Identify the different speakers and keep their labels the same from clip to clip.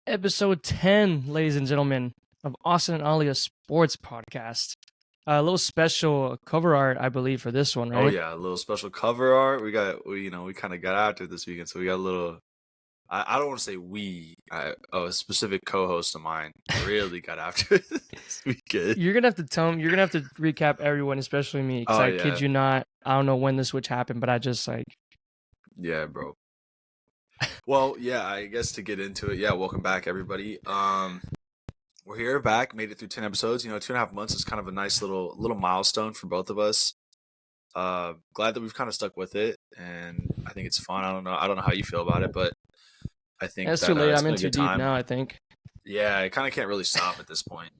Speaker 1: Episode 10, ladies and gentlemen, of Austin Oli, a sports podcast. A little special cover art, I believe, for this one,
Speaker 2: Oh
Speaker 1: right?
Speaker 2: yeah, a little special cover art. We kind of got after it this weekend, so we got a little. I don't want to say a specific co-host of mine really got after it this weekend.
Speaker 1: You're gonna have to tell me. You're gonna have to recap everyone, especially me, because
Speaker 2: Oh
Speaker 1: I kid
Speaker 2: yeah,
Speaker 1: you not, I don't know when this switch happened, but I just
Speaker 2: yeah, bro. Well, yeah, I guess to get into it, yeah, welcome back everybody. We're here back, made it through 10 episodes. 2.5 months is kind of a nice little milestone for both of us. Glad that we've kind of stuck with it, and I think it's fun. I don't know how you feel about it, but I think
Speaker 1: it's too
Speaker 2: that
Speaker 1: late.
Speaker 2: it's
Speaker 1: I'm
Speaker 2: been
Speaker 1: in
Speaker 2: a
Speaker 1: too
Speaker 2: good
Speaker 1: deep
Speaker 2: time.
Speaker 1: now. I think.
Speaker 2: Yeah, I kind of can't really stop at this point.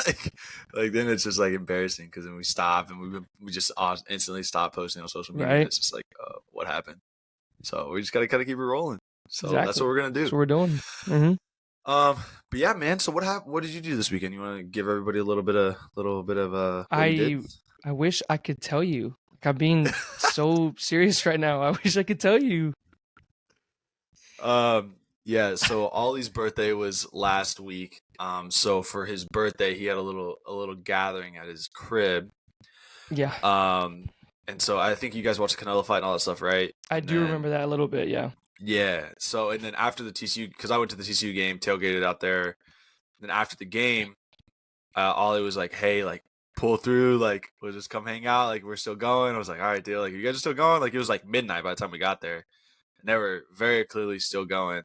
Speaker 2: like, like then it's just like embarrassing because then we stop and we just instantly stop posting on social media, and
Speaker 1: Right?
Speaker 2: it's just like, what happened? So we just gotta kind of keep it rolling. So that's
Speaker 1: Exactly.
Speaker 2: what we're gonna
Speaker 1: That's
Speaker 2: do.
Speaker 1: what we're doing. Mm-hmm.
Speaker 2: But yeah, man. So what happened? What did you do this weekend? You want to give everybody a little bit of what you did?
Speaker 1: I wish I could tell you. Like, I'm being so serious right now. I wish I could tell you.
Speaker 2: Um, yeah. So Ollie's birthday was last week. So for his birthday, he had a little gathering at his crib.
Speaker 1: Yeah,
Speaker 2: Um, and so I think you guys watched the Canelo fight and all that stuff, right?
Speaker 1: I
Speaker 2: And
Speaker 1: do
Speaker 2: then
Speaker 1: remember that a little bit. Yeah.
Speaker 2: yeah. So and then after the TCU, because I went to the TCU game, tailgated out there. Then after the game, Ollie was like, "Hey, like pull through, like we'll just come hang out, like we're still going." I was like, "All right, deal. Like you guys are still going." Like it was like midnight by the time we got there, and they were very clearly still going.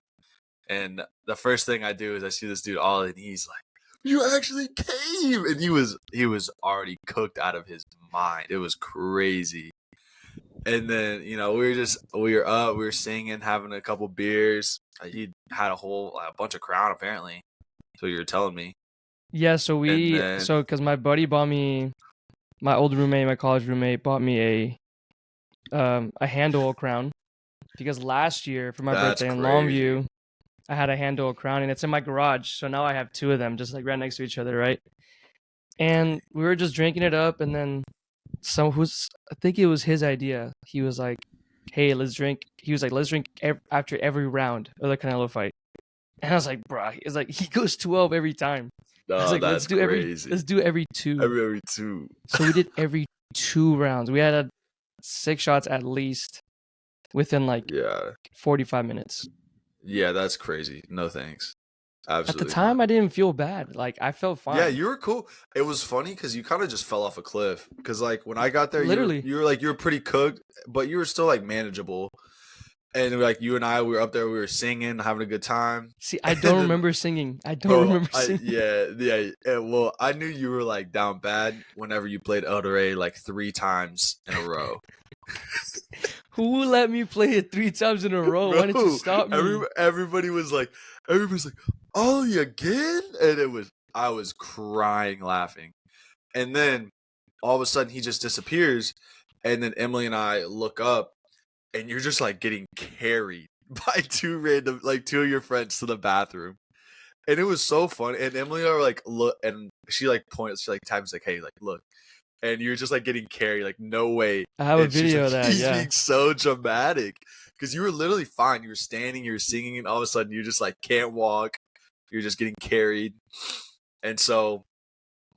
Speaker 2: And the first thing I do is I see this dude Ollie, and he's like, "You actually came!" And he was already cooked out of his mind. It was crazy. And then we were up, we were singing, having a couple beers. He had a bunch of Crown apparently. So you were telling me.
Speaker 1: Yeah,
Speaker 2: And then
Speaker 1: because my buddy bought me, my old roommate, my college roommate bought me a handle crown because last year for my
Speaker 2: that's
Speaker 1: birthday in
Speaker 2: crazy.
Speaker 1: Longview, I had a handle crown and it's in my garage. So now I have two of them just like right next to each other, right? And we were just drinking it up and then I think it was his idea. He was like, "Hey, let's drink." He was like, "Let's drink after every round of the Canelo fight." And I was like, "Bruh," it's like he goes 12 every time. I was
Speaker 2: Oh,
Speaker 1: like,
Speaker 2: that's crazy.
Speaker 1: let's do every two.
Speaker 2: Every two.
Speaker 1: So we did every two rounds. We had 6 shots at least within like
Speaker 2: Yeah.
Speaker 1: 45 minutes.
Speaker 2: Yeah, that's crazy. No thanks.
Speaker 1: At the
Speaker 2: Absolutely not.
Speaker 1: time, I didn't feel bad. Like I felt
Speaker 2: Yeah,
Speaker 1: fine.
Speaker 2: you were cool. It was funny because you kind of just fell off a cliff. Because like when I got there, you were
Speaker 1: Literally.
Speaker 2: you were like you were pretty cooked, but you were still like manageable. And like you and I, we were up there, we were singing, having a good time.
Speaker 1: See, I
Speaker 2: And
Speaker 1: don't
Speaker 2: then,
Speaker 1: remember singing. I don't
Speaker 2: bro,
Speaker 1: remember singing.
Speaker 2: well, I knew you were like down bad whenever you played El Rey like 3 times in a row.
Speaker 1: Who let me play it 3 times in a row? Why didn't you
Speaker 2: Bro,
Speaker 1: stop me?
Speaker 2: everybody was like, Ollie again? And I was crying laughing. And then all of a sudden he just disappears. And then Emily and I look up and you're just like getting carried by two of your friends to the bathroom. And it was so fun. And Emily and I were like, look, and she like points, she like taps like, hey, like, look. And you're just like getting carried, like, no way.
Speaker 1: I have a
Speaker 2: And she's
Speaker 1: video
Speaker 2: like,
Speaker 1: of that.
Speaker 2: he's
Speaker 1: Yeah.
Speaker 2: being so dramatic. Because you were literally fine. You were standing, you were singing, and all of a sudden you just like can't walk. You're just getting carried. And so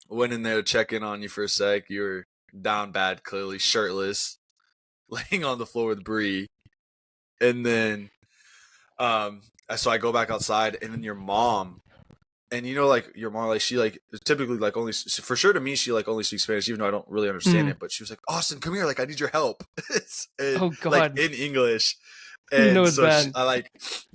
Speaker 2: went in there to check in on you for a sec. You were down bad, clearly, shirtless, laying on the floor with Bree. And then so I go back outside, and then your mom, and like your mom, like she like typically like only for sure to me she like only speaks Spanish, even though I don't really understand
Speaker 1: Mm.
Speaker 2: it. But she was like, Austin, come here, like I need your help. and,
Speaker 1: Oh
Speaker 2: like
Speaker 1: God.
Speaker 2: in English,
Speaker 1: You know
Speaker 2: and
Speaker 1: it's
Speaker 2: so
Speaker 1: bad.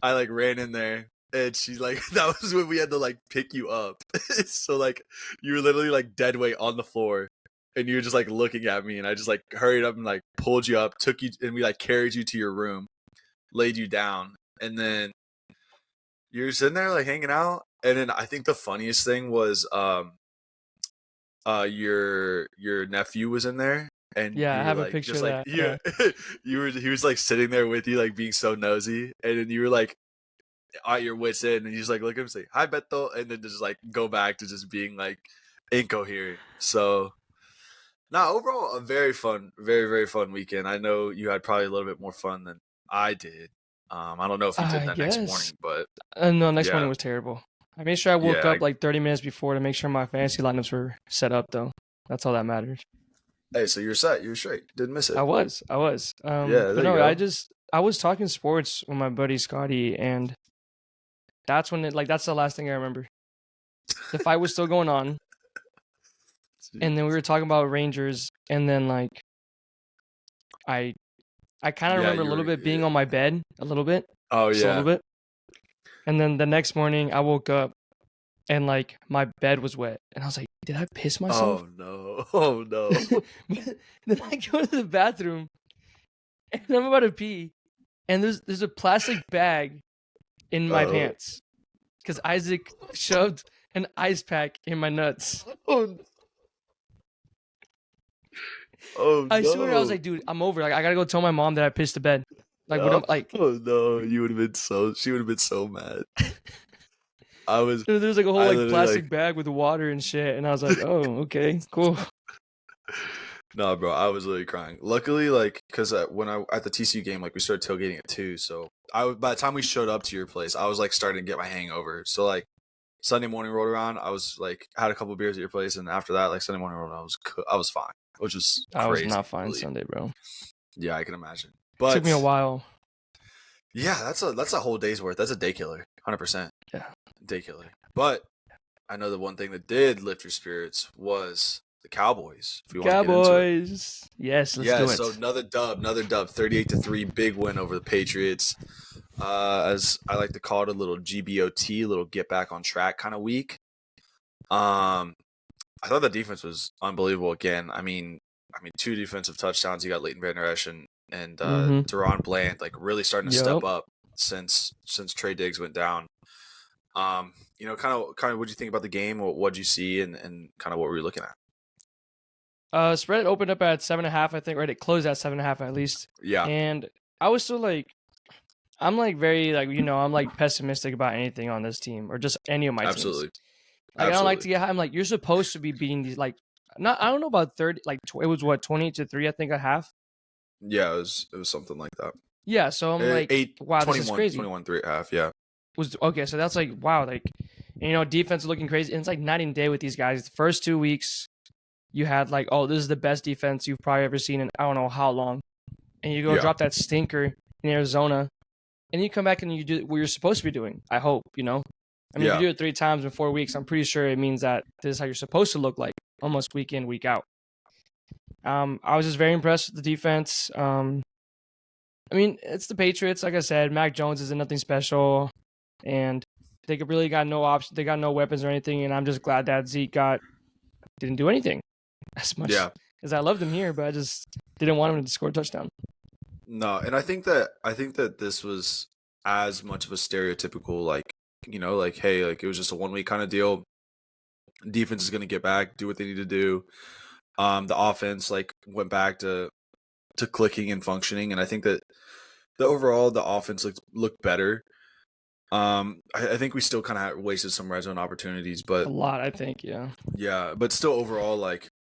Speaker 2: I like ran in there, and she's like, that was when we had to like pick you up. So like you were literally like dead weight on the floor. And you were just like looking at me, and I just like hurried up and like pulled you up, took you, and we like carried you to your room, laid you down, and then you're sitting there like hanging out. And then I think the funniest thing was your nephew was in there, and
Speaker 1: Yeah, I
Speaker 2: you were
Speaker 1: have a
Speaker 2: like
Speaker 1: picture
Speaker 2: just
Speaker 1: of
Speaker 2: like
Speaker 1: that.
Speaker 2: you
Speaker 1: Yeah.
Speaker 2: he was like sitting there with you, like being so nosy. And then you were like at your wits end, and you just like look at him and say hi Beto, and then just like go back to just being like incoherent. So overall a very fun, very very fun weekend. I know you had probably a little bit more fun than I did. I don't know if you did
Speaker 1: I
Speaker 2: that next
Speaker 1: guess.
Speaker 2: morning, but
Speaker 1: No, next morning
Speaker 2: yeah,
Speaker 1: was terrible. I made sure I woke
Speaker 2: yeah.
Speaker 1: up like 30 minutes before to make sure my fantasy lineups were set up, though. That's all that matters.
Speaker 2: Hey, so you're set. You're straight. Didn't miss it.
Speaker 1: I was.
Speaker 2: Yeah,
Speaker 1: But
Speaker 2: there you
Speaker 1: no,
Speaker 2: go.
Speaker 1: I was talking sports with my buddy Scotty, and that's when that's the last thing I remember. The fight was still going on, and then we were talking about Rangers, and then I I kind of
Speaker 2: Yeah,
Speaker 1: remember a
Speaker 2: you
Speaker 1: little
Speaker 2: were.
Speaker 1: bit being on my bed, a little bit,
Speaker 2: Oh
Speaker 1: just a little
Speaker 2: yeah.
Speaker 1: bit, and then the next morning I woke up and my bed was wet, and I was like, did I piss myself?
Speaker 2: Oh no. Oh no.
Speaker 1: But then I go to the bathroom and I'm about to pee, and there's a plastic bag in my
Speaker 2: Oh.
Speaker 1: pants because Isaac shoved an ice pack in my nuts.
Speaker 2: Oh. Oh
Speaker 1: I swear, I was
Speaker 2: no.
Speaker 1: like, dude, I'm over. Like, I gotta go tell my mom that I pissed the bed. Like, what
Speaker 2: Oh,
Speaker 1: am like?
Speaker 2: oh no. You would have been so. She would have been so mad. I was.
Speaker 1: There's like a whole
Speaker 2: I
Speaker 1: like
Speaker 2: literally
Speaker 1: plastic bag with water and shit, and I was like, oh, okay, cool.
Speaker 2: No, bro, I was literally crying. Luckily, because when I at the TCU game, we started tailgating at 2, so by the time we showed up to your place, I was starting to get my hangover. So Sunday morning rolled around, I was had a couple beers at your place, and after that, Sunday morning rolled around, I was fine, which was
Speaker 1: I was
Speaker 2: crazy.
Speaker 1: not fine Sunday, bro.
Speaker 2: Yeah, I can imagine.
Speaker 1: It took
Speaker 2: But
Speaker 1: me a while.
Speaker 2: yeah, that's a whole day's worth. That's a day killer, 100%.
Speaker 1: Yeah.
Speaker 2: Day killer. But I know the one thing that did lift your spirits was the Cowboys. If you want to get into it.
Speaker 1: Cowboys. Yes, let's do it.
Speaker 2: So another dub, 38-3, big win over the Patriots. As I like to call it, a little GBOT, a little get back on track kind of week. I thought the defense was unbelievable again. I mean, 2 defensive touchdowns. You got Leighton Vander Esch and Deron Bland really starting to step up since Trey Diggs went down. Kind of what do you think about the game? What did you see, and kind of what were you looking at?
Speaker 1: Spread opened up at 7.5, I think, right? It closed at 7.5 at least.
Speaker 2: Yeah.
Speaker 1: And I was still I'm very I'm pessimistic about anything on this team or just any of my
Speaker 2: Absolutely.
Speaker 1: teams. I don't like to get high. I'm you're supposed to be beating these not I don't know about 30 it was what 20-3 I think at half.
Speaker 2: Yeah, it was something like that.
Speaker 1: Yeah, so I'm
Speaker 2: 8,
Speaker 1: wow,
Speaker 2: 21,
Speaker 1: this is crazy.
Speaker 2: 21-3 at half, yeah.
Speaker 1: Was okay, so that's wow, defense is looking crazy. And it's night and day with these guys. The first 2 weeks you had oh, this is the best defense you've probably ever seen in I don't know how long. And you go drop that stinker in Arizona, and you come back and you do what you're supposed to be doing. I hope, I mean, if you do it 3 times in 4 weeks, I'm pretty sure it means that this is how you're supposed to look almost week in, week out. I was just very impressed with the defense. I mean, it's the Patriots. Like I said, Mac Jones isn't nothing special, and they really got no option. They got no weapons or anything, and I'm just glad that Zeke didn't do anything as much as I loved him here, but I just didn't want him to score a touchdown.
Speaker 2: No, and I think that this was as much of a stereotypical hey, it was just a 1 week kind of deal. Defense is going to get back, do what they need to do. The offense went back to clicking and functioning, and I think that overall the offense looked better. I think we still kind of wasted some red zone opportunities, but
Speaker 1: a lot, I think, yeah.
Speaker 2: Yeah, but still overall,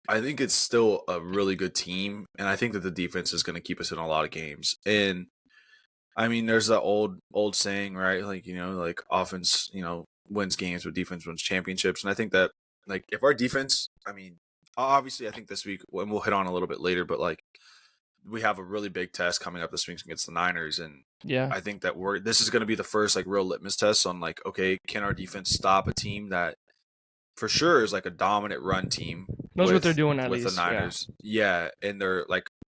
Speaker 2: I think it's still a really good team, and I think that the defense is going to keep us in a lot of games. And I mean, there's that old saying, right? Offense, wins games, but defense wins championships. And I think that if our defense, I mean, obviously, I think this week, and we'll hit on a little bit later, but we have a really big test coming up this week against the Niners, and I think that this is going to be the first real litmus test on okay, can our defense stop a team that for sure is a dominant run team.
Speaker 1: Knows what they're doing at
Speaker 2: with
Speaker 1: least.
Speaker 2: The Niners. Yeah, and they're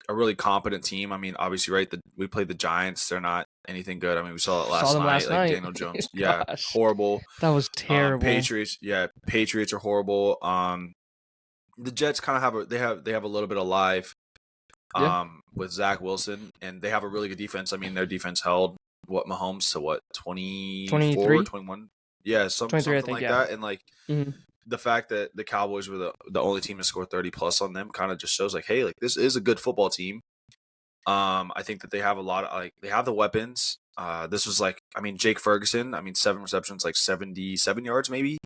Speaker 2: a really competent team. I mean, obviously, right? We played the Giants. They're not anything good. I mean, we saw it last night. Daniel Jones. Yeah, horrible.
Speaker 1: That was terrible.
Speaker 2: Patriots. Yeah, Patriots are horrible. The Jets kind of have a little bit of life. With Zach Wilson, and they have a really good defense. I mean, their defense held Mahomes to 24, 21. Yeah, something like that. And the fact that the Cowboys were the only team to score 30 plus on them kind of just shows hey, this is a good football team. I think that they have a lot of they have the weapons. This was Jake Ferguson. 7 receptions, 77 yards maybe.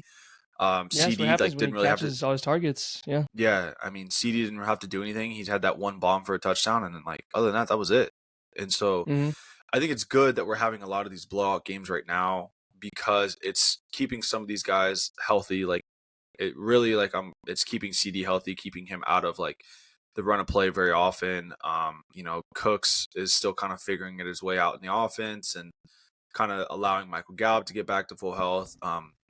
Speaker 2: CD didn't really have to
Speaker 1: all his targets. Yeah.
Speaker 2: Yeah, I mean, CD didn't have to do anything. He's had that one bomb for a touchdown, and then other than that was it. And so I think it's good that we're having a lot of these blowout games right now because it's keeping some of these guys healthy. Like it really like it's keeping CD healthy, keeping him out of like the run of play very often. Cooks is still kind of figuring it his way out in the offense and kind of allowing Michael Gallup to get back to full health.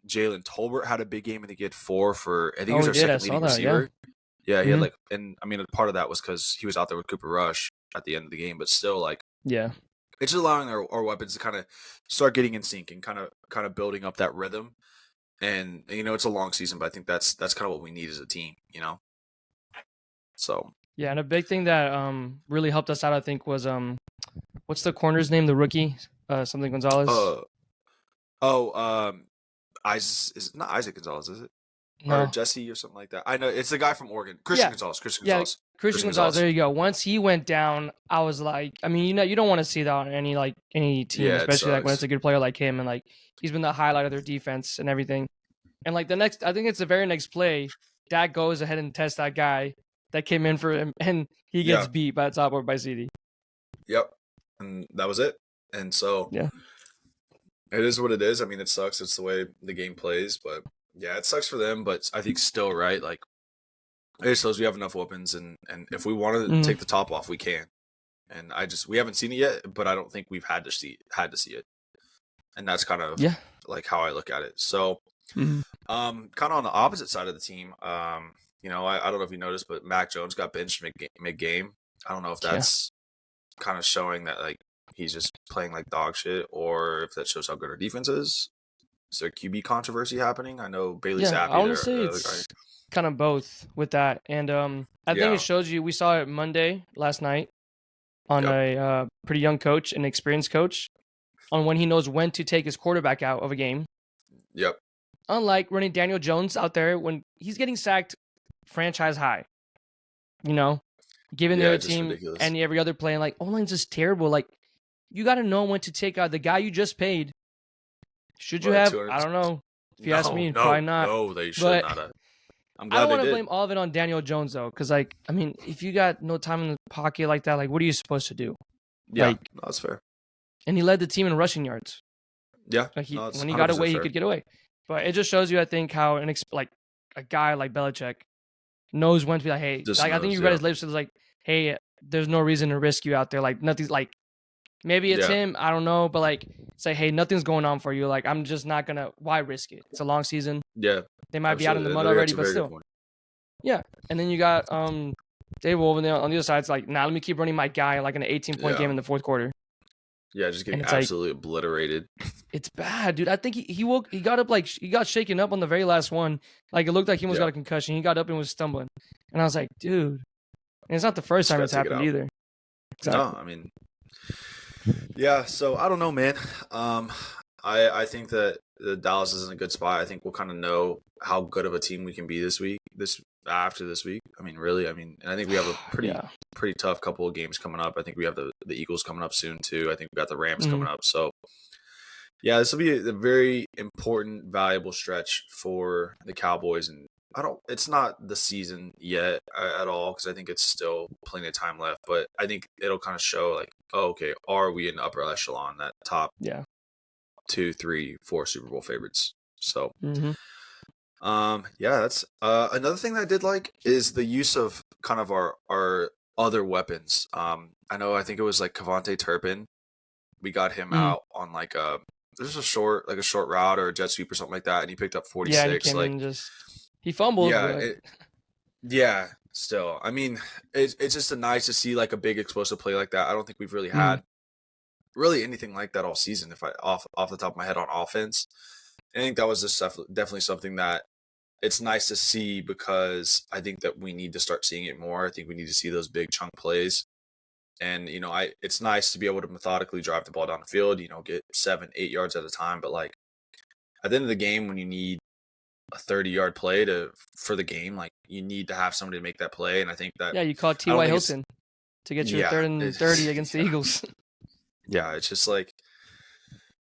Speaker 2: Jalen Tolbert had a big game and he get 4 for I think he
Speaker 1: Oh,
Speaker 2: was
Speaker 1: he
Speaker 2: our
Speaker 1: did. I
Speaker 2: second
Speaker 1: saw
Speaker 2: leading
Speaker 1: that. Yeah.
Speaker 2: receiver. Yeah, he had
Speaker 1: Hmm.
Speaker 2: and I mean part of that was because he was out there with Cooper Rush at the end of the game, but still like
Speaker 1: Yeah.
Speaker 2: it's just allowing our weapons to kind of start getting in sync and kind of building up that rhythm. And it's a long season, but I think that's kind of what we need as a team. So
Speaker 1: Yeah, and a big thing that really helped us out, I think, was what's the corner's name? The rookie, something Gonzalez.
Speaker 2: uh oh Isaac is not Isaac Gonzalez, is it? Or
Speaker 1: No.
Speaker 2: Jesse or something like that. I know it's the guy from Oregon, Christian
Speaker 1: Yeah.
Speaker 2: Gonzalez. Christian
Speaker 1: Yeah.
Speaker 2: Gonzalez.
Speaker 1: Christian Gonzalez. There you go. Once he went down, I was like, I mean, you don't want to see that on any team,
Speaker 2: Yeah, it
Speaker 1: especially like when it's
Speaker 2: sucks.
Speaker 1: a good player like him, and like he's been the highlight of their defense and everything. And like I think it's the very next play, Dak goes ahead and tests that guy that came in for him, and he gets
Speaker 2: Yeah.
Speaker 1: beat by the top or by CD.
Speaker 2: Yep, and that was it. And so
Speaker 1: Yeah.
Speaker 2: it is what it is. I mean, it sucks. It's the way the game plays, but yeah, it sucks for them. But I think still right. Like it just shows we have enough weapons, and if we want to take the top off, we can. And we haven't seen it yet, but I don't think we've had to see it, and that's kind of like how I look at it. So, kind of on the opposite side of the team, I don't know if you noticed, but Mac Jones got benched mid game. I don't know if that's kind of showing that like he's just playing like dog shit, or if that shows how good our defense is. Is there QB controversy happening? I know Bailey Zappi.
Speaker 1: I want to say it's kind of both with that, and I think it shows you. We saw it Monday last night on a pretty young coach, an experienced coach, on when he knows when to take his quarterback out of a game.
Speaker 2: Yep.
Speaker 1: Unlike running Daniel Jones out there when he's getting sacked franchise high, giving the other team
Speaker 2: ridiculous.
Speaker 1: and every other play, and like O-line's just terrible. Like you got to know when to take out the guy you just paid. Should you have? I don't know. If you ask me, probably not.
Speaker 2: No, they should not have. I'm glad
Speaker 1: I don't want to blame all of it on Daniel Jones though, because like I mean, if you got no time in the pocket like that, like what are you supposed to do?
Speaker 2: Yeah, that's fair.
Speaker 1: And he led the team in rushing yards.
Speaker 2: Yeah,
Speaker 1: like when he got away, he could get away. But it just shows you, I think, how like a guy like Belichick knows when to be like, hey, I think you read his lips. It was like, hey, there's no reason to risk you out there. Like nothing's like, maybe it's him, I don't know, but like say, hey, nothing's going on for you. Like I'm just not gonna. Why risk it? It's a long season.
Speaker 2: Yeah,
Speaker 1: they might be out in the mud already, but still. Yeah, and then you got Dave Wolven on the other side. It's like, nah, let me keep running my guy like an 18-point game in the fourth quarter.
Speaker 2: Yeah, just getting absolutely obliterated.
Speaker 1: It's bad, dude. I think he got up like he got shaken up on the very last one. Like it looked like he almost got a concussion. He got up and was stumbling, and I was like, dude. And it's not the first time it's happened either.
Speaker 2: Exactly. No, I mean, yeah. So I don't know, man. I think that the Dallas is in a good spot. I think we'll kind of know how good of a team we can be after this week. I mean, really. I mean, and I think we have a pretty tough couple of games coming up. I think we have the Eagles coming up soon too. I think we got the Rams coming up. So yeah, this will be a very important, valuable stretch for the Cowboys. And it's not the season yet at all, because I think it's still plenty of time left. But I think it'll kind of show like, oh, okay, are we in the upper echelon, that top 2, 3, 4 Super Bowl favorites? So that's another thing that I did like is the use of kind of our other weapons. I think it was like Kevontae Turpin. We got him out on like there's a short route or a jet sweep or something like that, and he picked up 46.
Speaker 1: Yeah, he came in he fumbled.
Speaker 2: Yeah, still. I mean, it's just nice to see like a big explosive play like that. I don't think we've really had really anything like that all season. If off the top of my head on offense, I think that was just definitely something that it's nice to see, because I think that we need to start seeing it more. I think we need to see those big chunk plays. And, it's nice to be able to methodically drive the ball down the field, get 7-8 yards at a time. But like at the end of the game, when you need a 30-yard play for the game, like you need to have somebody to make that play. And I think that
Speaker 1: you call T.Y. Hilton to get your 3rd and 30 against the Eagles.
Speaker 2: Yeah, it's just like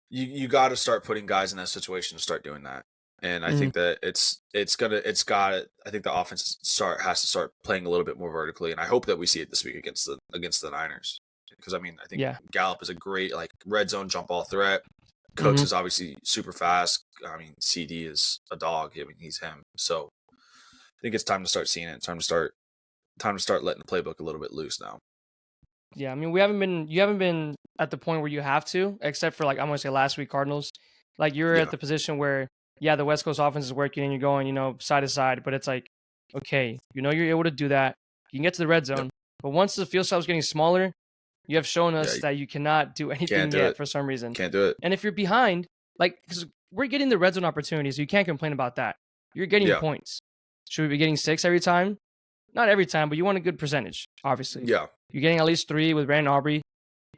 Speaker 2: you got to start putting guys in that situation to start doing that. And I think that I think the offense has to start playing a little bit more vertically, and I hope that we see it this week against the Niners. because I mean I think
Speaker 1: Yeah.
Speaker 2: Gallup is a great like red zone jump ball threat. Cooks
Speaker 1: Hmm.
Speaker 2: is obviously super fast. I mean CD is a dog. I mean he's him. So I think it's time to start seeing it. It's time to start letting the playbook a little bit loose now.
Speaker 1: Yeah, I mean, you haven't been at the point where you have to, except for like I'm gonna say last week Cardinals. Like you're at
Speaker 2: Yeah.
Speaker 1: the position where yeah, the West Coast offense is working and you're going, side to side, but it's like, okay, you're able to do that. You can get to the red
Speaker 2: Yep.
Speaker 1: zone, but once the field stops getting smaller, you have shown
Speaker 2: Yeah.
Speaker 1: us
Speaker 2: You
Speaker 1: that you cannot do
Speaker 2: can't
Speaker 1: anything
Speaker 2: do
Speaker 1: yet
Speaker 2: it.
Speaker 1: for some reason.
Speaker 2: Can't do it.
Speaker 1: And if you're behind, like, because we're getting the red zone opportunities, so you can't complain about that. You're getting
Speaker 2: Yeah.
Speaker 1: points. Should we be getting 6 every time? Not every time, but you want a good percentage, obviously.
Speaker 2: Yeah.
Speaker 1: You're getting at least 3 with Brandon Aubrey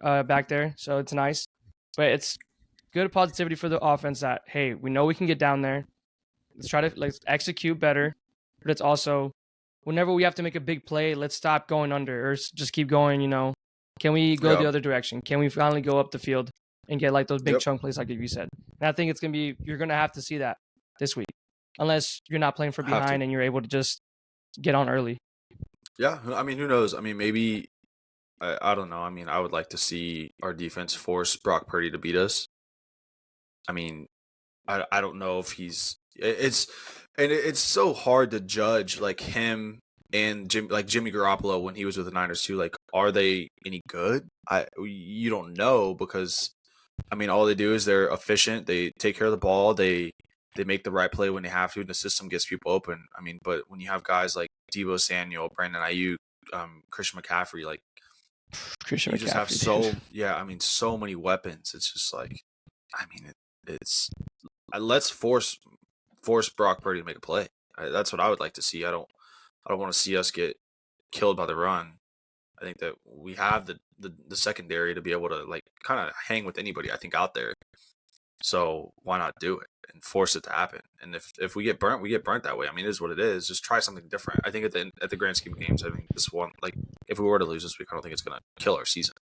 Speaker 1: back there, so it's nice. But it's good positivity for the offense that, hey, we know we can get down there. Let's try to execute better. But it's also, whenever we have to make a big play, let's stop going under or just keep going, Can we go the
Speaker 2: Yep.
Speaker 1: other direction? Can we finally go up the field and get like those big
Speaker 2: Yep.
Speaker 1: chunk plays like you said? And I think you're going to have to see that this week. Unless you're not playing for
Speaker 2: Have to.
Speaker 1: behind and you're able to just get on early.
Speaker 2: Yeah. I mean, who knows? I mean, maybe I don't know. I mean, I would like to see our defense force Brock Purdy to beat us. I mean, I don't know if it's so hard to judge like him and Jimmy Garoppolo when he was with the Niners too. Like, are they any good? You don't know because I mean, all they do is they're efficient. They take care of the ball. They make the right play when they have to, and the system gets people open. I mean, but when you have guys like Deebo Samuel, Brandon Ayuk, Christian McCaffrey, like
Speaker 1: Christian
Speaker 2: you just have
Speaker 1: McCaffrey,
Speaker 2: so many weapons. It's just like, I mean, it's let's force Brock Purdy to make a play. That's what I would like to see. I don't want to see us get killed by the run. I think that we have the secondary to be able to like kind of hang with anybody I think out there. So why not do it and force it to happen? And if we get burnt, we get burnt that way. I mean, it is what it is. Just try something different. I think at the grand scheme of games, I think this one, like if we were to lose this week, I don't think it's gonna kill our season.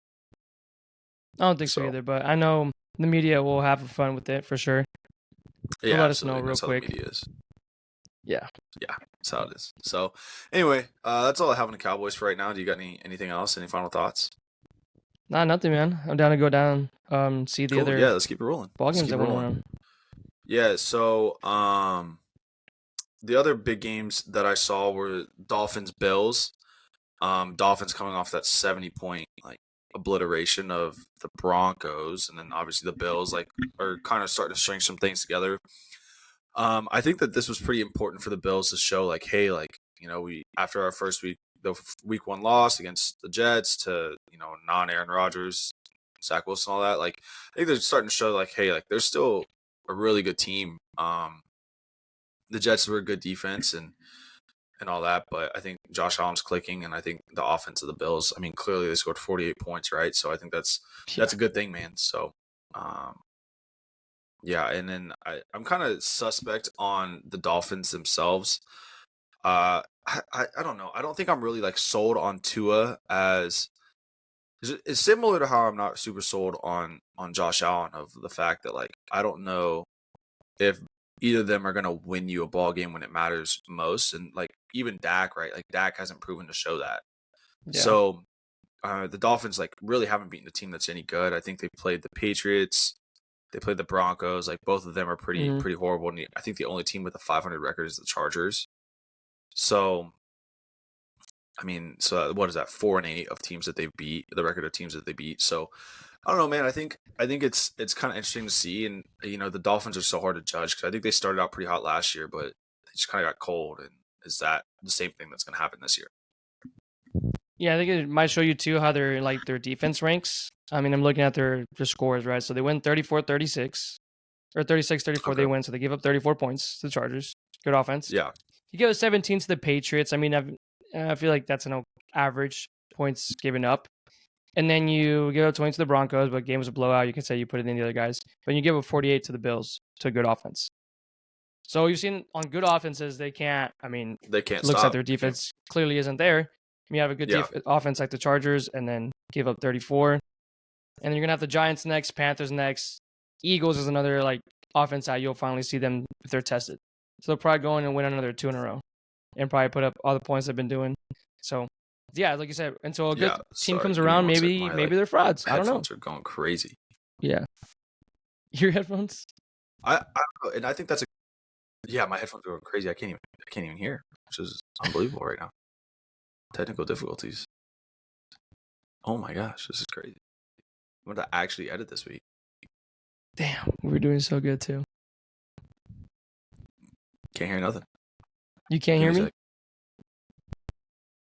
Speaker 1: I don't think so either, but I know the media will have fun with it for sure.
Speaker 2: Yeah,
Speaker 1: let us know real
Speaker 2: that's
Speaker 1: quick.
Speaker 2: How the media is.
Speaker 1: Yeah,
Speaker 2: that's how it is. So anyway, that's all I have on the Cowboys for right now. Do you got anything else? Any final thoughts?
Speaker 1: Nah, nothing, man. I'm down to go down, see the other.
Speaker 2: Yeah, let's keep it rolling.
Speaker 1: Ball games that went around.
Speaker 2: Yeah, so the other big games that I saw were Dolphins Bills. Dolphins coming off that 70-point like obliteration of the Broncos, and then obviously the Bills like are kind of starting to string some things together. I think that this was pretty important for the Bills to show like, hey, like we after our first week, the week 1 loss against the Jets to non-Aaron Rodgers, Zach Wilson, all that. Like I think they're starting to show like, hey, like they're still a really good team. The Jets were a good defense and all that, but I think Josh Allen's clicking, and I think the offense of the Bills. I mean, clearly they scored 48 points, right? So I think that's a good thing, man. So, yeah, and then I'm kind of suspect on the Dolphins themselves. I don't know. I don't think I'm really like sold on Tua as. It's similar to how I'm not super sold on Josh Allen, of the fact that like I don't know if either of them are going to win you a ball game when it matters most. And like even Dak, right? Like Dak hasn't proven to show that. Yeah. So the Dolphins like really haven't beaten a team that's any good. I think they played the Patriots. They played the Broncos. Like both of them are pretty horrible. And I think the only team with a 500 record is the Chargers. So, I mean, so what is that? 4-8 of teams that they've beat, the record of teams that they beat. So I don't know, man. I think it's kind of interesting to see, and the Dolphins are so hard to judge because I think they started out pretty hot last year, but they just kind of got cold. And is that the same thing that's going to happen this year?
Speaker 1: Yeah, I think it might show you too how their defense ranks. I mean, I'm looking at their scores, right? So they win 34-36 or 36-34. Okay. They win, so they give up 34 points to the Chargers. Good offense.
Speaker 2: Yeah.
Speaker 1: You give 17 to the Patriots. I mean, I feel like that's an average points given up. And then you give up 20 to the Broncos, but game was a blowout. You can say you put it in the other guys. But you give up 48 to the Bills to a good offense. So you've seen on good offenses, they can't
Speaker 2: stop.
Speaker 1: Looks at their defense clearly isn't there. I mean, you have a good offense like the Chargers and then give up 34. And then you're going to have the Giants next, Panthers next. Eagles is another like offense that you'll finally see them if they're tested. So they'll probably go in and win another 2 in a row and probably put up all the points they've been doing. So Yeah, like you said, until a good
Speaker 2: Yeah,
Speaker 1: team
Speaker 2: sorry.
Speaker 1: comes
Speaker 2: Give me
Speaker 1: around,
Speaker 2: one sec.
Speaker 1: maybe
Speaker 2: My
Speaker 1: they're frauds. I don't know.
Speaker 2: headphones are going crazy.
Speaker 1: Yeah. Your headphones?
Speaker 2: I don't know, and I think that's my headphones are going crazy. I can't even hear, which is unbelievable right now. Technical difficulties. Oh my gosh, this is crazy. I'm going to actually edit this week.
Speaker 1: Damn, we're doing so good too.
Speaker 2: Can't hear nothing.
Speaker 1: You can't
Speaker 2: Give
Speaker 1: hear
Speaker 2: me a
Speaker 1: me?
Speaker 2: sec.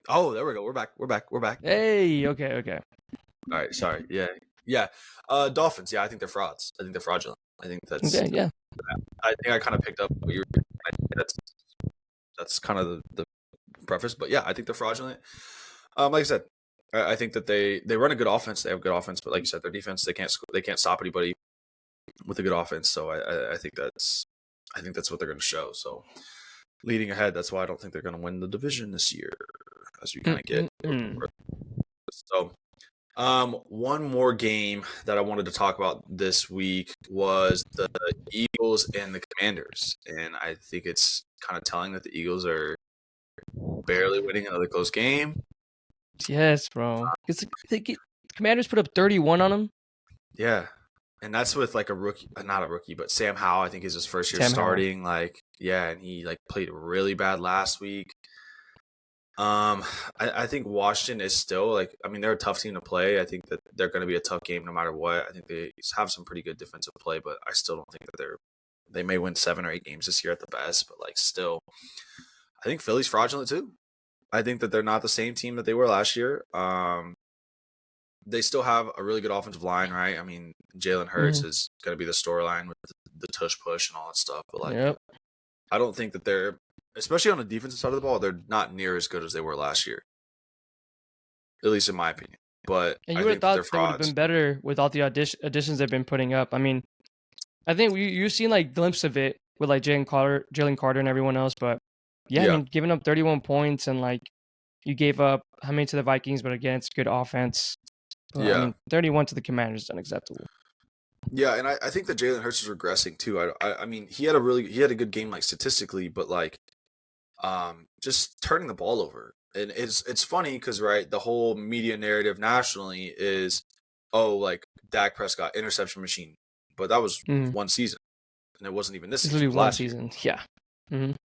Speaker 2: Oh, there we go. We're back.
Speaker 1: Hey, okay.
Speaker 2: All right, sorry. Yeah. Dolphins. Yeah, I think they're frauds. I think they're fraudulent. I think that's.
Speaker 1: Okay, yeah.
Speaker 2: I think I kind of picked up what you were. That's kind of the preface, but yeah, I think they're fraudulent. Like I said, I think that they run a good offense. They have good offense, but like you said, their defense they can't stop anybody with a good offense. So I think that's what they're going to show. So leading ahead, that's why I don't think they're going to win the division this year, as we kind of get. So, one more game that I wanted to talk about this week was the Eagles and the Commanders, and I think it's kind of telling that the Eagles are barely winning another close game.
Speaker 1: Yes, bro. Commanders put up 31 on them.
Speaker 2: Yeah, and that's with like a rookie, not a rookie, but Sam Howell. I think is his first year starting. Like, yeah, and he like played really bad last week. I think Washington is still like, I mean, they're a tough team to play. I think that they're going to be a tough game no matter what. I think they have some pretty good defensive play, but I still don't think that they may win 7 or 8 games this year at the best, but like still, I think Philly's fraudulent too. I think that they're not the same team that they were last year. They still have a really good offensive line, right? I mean, Jalen Hurts is going to be the storyline with the tush push and all that stuff, but like, I don't think that they're, especially on the defensive side of the ball, they're not near as good as they were last year. At least in my opinion. But
Speaker 1: and you would have thought they would have been better with all the additions they've been putting up. I mean, I think you've seen like glimpses of it with like Jalen Carter and everyone else, but yeah, I mean, giving up 31 points and like you gave up how many to the Vikings, but again, it's good offense. But, I mean, 31 to the Commanders is unacceptable.
Speaker 2: Yeah, and I think that Jalen Hurts is regressing too. I mean, he had a good game like statistically, but like just turning the ball over. And it's funny because right, the whole media narrative nationally is, oh, like Dak Prescott interception machine, but that was one season, and it wasn't even this season. It was last
Speaker 1: season, yeah.